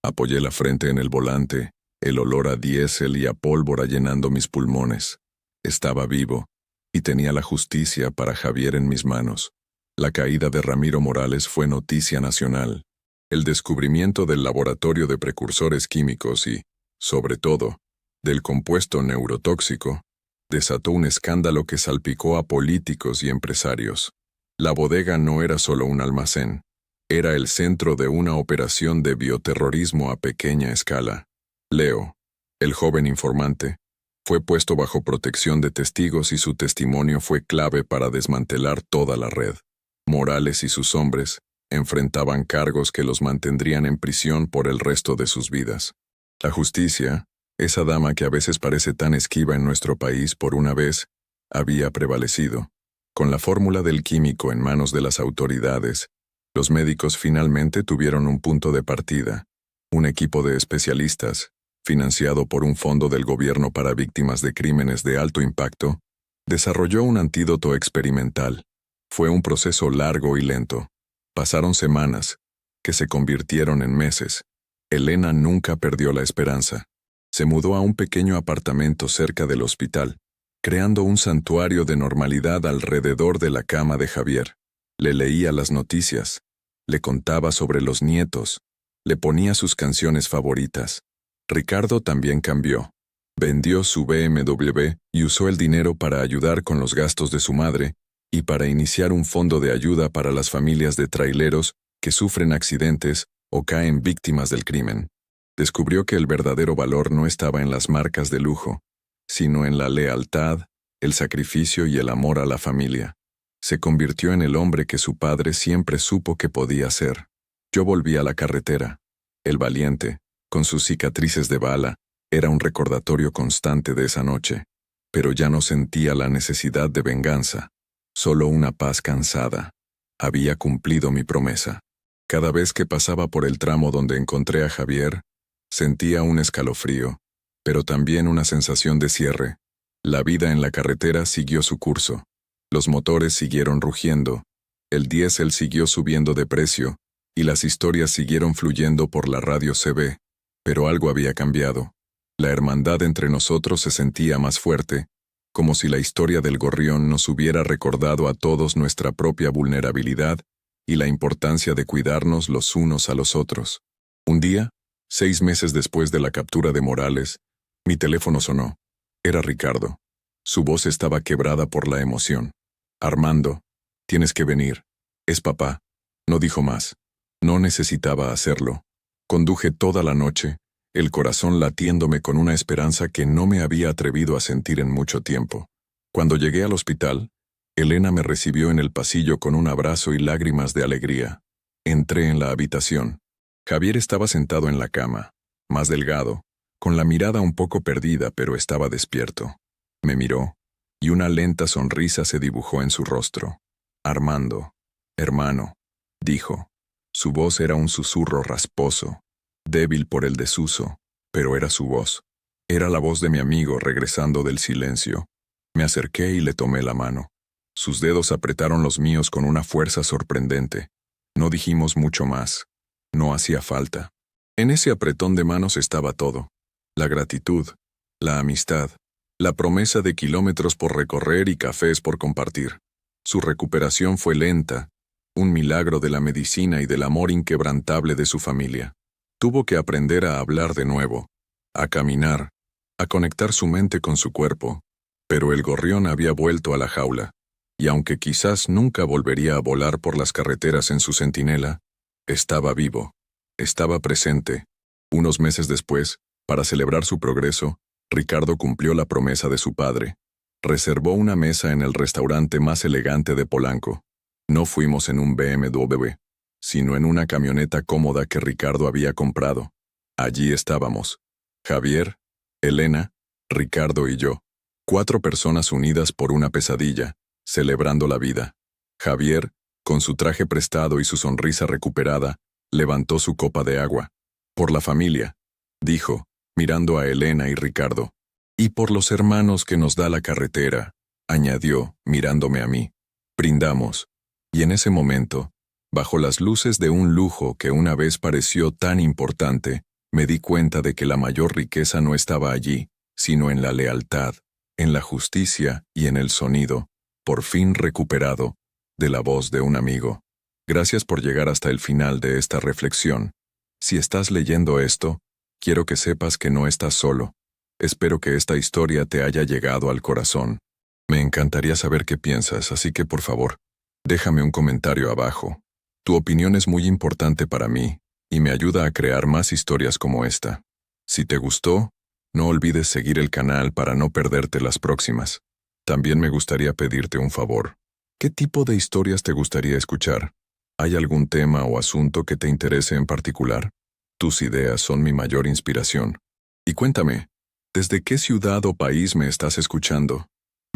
Apoyé la frente en el volante, el olor a diésel y a pólvora llenando mis pulmones. Estaba vivo, y tenía la justicia para Javier en mis manos. La caída de Ramiro Morales fue noticia nacional. El descubrimiento del laboratorio de precursores químicos y, sobre todo, del compuesto neurotóxico, desató un escándalo que salpicó a políticos y empresarios. La bodega no era solo un almacén, era el centro de una operación de bioterrorismo a pequeña escala. Leo, el joven informante, fue puesto bajo protección de testigos y su testimonio fue clave para desmantelar toda la red. Morales y sus hombres enfrentaban cargos que los mantendrían en prisión por el resto de sus vidas. La justicia, esa dama que a veces parece tan esquiva en nuestro país por una vez, había prevalecido. Con la fórmula del químico en manos de las autoridades, los médicos finalmente tuvieron un punto de partida. Un equipo de especialistas, financiado por un fondo del gobierno para víctimas de crímenes de alto impacto, desarrolló un antídoto experimental. Fue un proceso largo y lento. Pasaron semanas, que se convirtieron en meses. Elena nunca perdió la esperanza. Se mudó a un pequeño apartamento cerca del hospital, creando un santuario de normalidad alrededor de la cama de Javier. Le leía las noticias, le contaba sobre los nietos, le ponía sus canciones favoritas. Ricardo también cambió. Vendió su BMW y usó el dinero para ayudar con los gastos de su madre y para iniciar un fondo de ayuda para las familias de traileros que sufren accidentes o caen víctimas del crimen. Descubrió que el verdadero valor no estaba en las marcas de lujo, sino en la lealtad, el sacrificio y el amor a la familia. Se convirtió en el hombre que su padre siempre supo que podía ser. Yo volví a la carretera. El valiente, con sus cicatrices de bala, era un recordatorio constante de esa noche, pero ya no sentía la necesidad de venganza, solo una paz cansada. Había cumplido mi promesa. Cada vez que pasaba por el tramo donde encontré a Javier, sentía un escalofrío, pero también una sensación de cierre. La vida en la carretera siguió su curso. Los motores siguieron rugiendo, el diésel siguió subiendo de precio, y las historias siguieron fluyendo por la radio CB. Pero algo había cambiado. La hermandad entre nosotros se sentía más fuerte, como si la historia del gorrión nos hubiera recordado a todos nuestra propia vulnerabilidad y la importancia de cuidarnos los unos a los otros. Un día, 6 meses después de la captura de Morales, mi teléfono sonó. Era Ricardo. Su voz estaba quebrada por la emoción. Armando, tienes que venir. Es papá. No dijo más. No necesitaba hacerlo. Conduje toda la noche, el corazón latiéndome con una esperanza que no me había atrevido a sentir en mucho tiempo. Cuando llegué al hospital, Elena me recibió en el pasillo con un abrazo y lágrimas de alegría. Entré en la habitación. Javier estaba sentado en la cama, más delgado, con la mirada un poco perdida, pero estaba despierto. Me miró, y una lenta sonrisa se dibujó en su rostro. Armando, hermano, dijo. Su voz era un susurro rasposo, débil por el desuso, pero era su voz. Era la voz de mi amigo regresando del silencio. Me acerqué y le tomé la mano. Sus dedos apretaron los míos con una fuerza sorprendente. No dijimos mucho más. No hacía falta. En ese apretón de manos estaba todo. La gratitud, la amistad, la promesa de kilómetros por recorrer y cafés por compartir. Su recuperación fue lenta, un milagro de la medicina y del amor inquebrantable de su familia. Tuvo que aprender a hablar de nuevo, a caminar, a conectar su mente con su cuerpo, pero el gorrión había vuelto a la jaula, y aunque quizás nunca volvería a volar por las carreteras en su centinela, estaba vivo, estaba presente. Unos meses después, para celebrar su progreso, Ricardo cumplió la promesa de su padre. Reservó una mesa en el restaurante más elegante de Polanco. No fuimos en un BMW, sino en una camioneta cómoda que Ricardo había comprado. Allí estábamos. Javier, Elena, Ricardo y yo. 4 personas unidas por una pesadilla, celebrando la vida. Javier, con su traje prestado y su sonrisa recuperada, levantó su copa de agua. Por la familia, dijo, mirando a Elena y Ricardo. Y por los hermanos que nos da la carretera, añadió, mirándome a mí. Brindamos. Y en ese momento, bajo las luces de un lujo que una vez pareció tan importante, me di cuenta de que la mayor riqueza no estaba allí, sino en la lealtad, en la justicia y en el sonido, por fin recuperado, de la voz de un amigo. Gracias por llegar hasta el final de esta reflexión. Si estás leyendo esto, quiero que sepas que no estás solo. Espero que esta historia te haya llegado al corazón. Me encantaría saber qué piensas, así que por favor, déjame un comentario abajo. Tu opinión es muy importante para mí y me ayuda a crear más historias como esta. Si te gustó, no olvides seguir el canal para no perderte las próximas. También me gustaría pedirte un favor. ¿Qué tipo de historias te gustaría escuchar? ¿Hay algún tema o asunto que te interese en particular? Tus ideas son mi mayor inspiración. Y cuéntame, ¿desde qué ciudad o país me estás escuchando?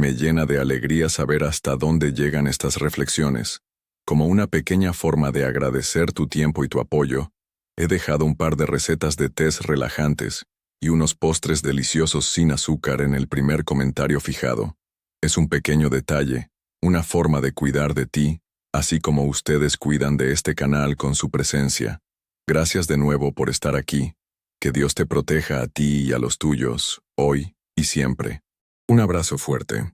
Me llena de alegría saber hasta dónde llegan estas reflexiones. Como una pequeña forma de agradecer tu tiempo y tu apoyo, he dejado un par de recetas de tés relajantes y unos postres deliciosos sin azúcar en el primer comentario fijado. Es un pequeño detalle, una forma de cuidar de ti, así como ustedes cuidan de este canal con su presencia. Gracias de nuevo por estar aquí. Que Dios te proteja a ti y a los tuyos, hoy y siempre. Un abrazo fuerte.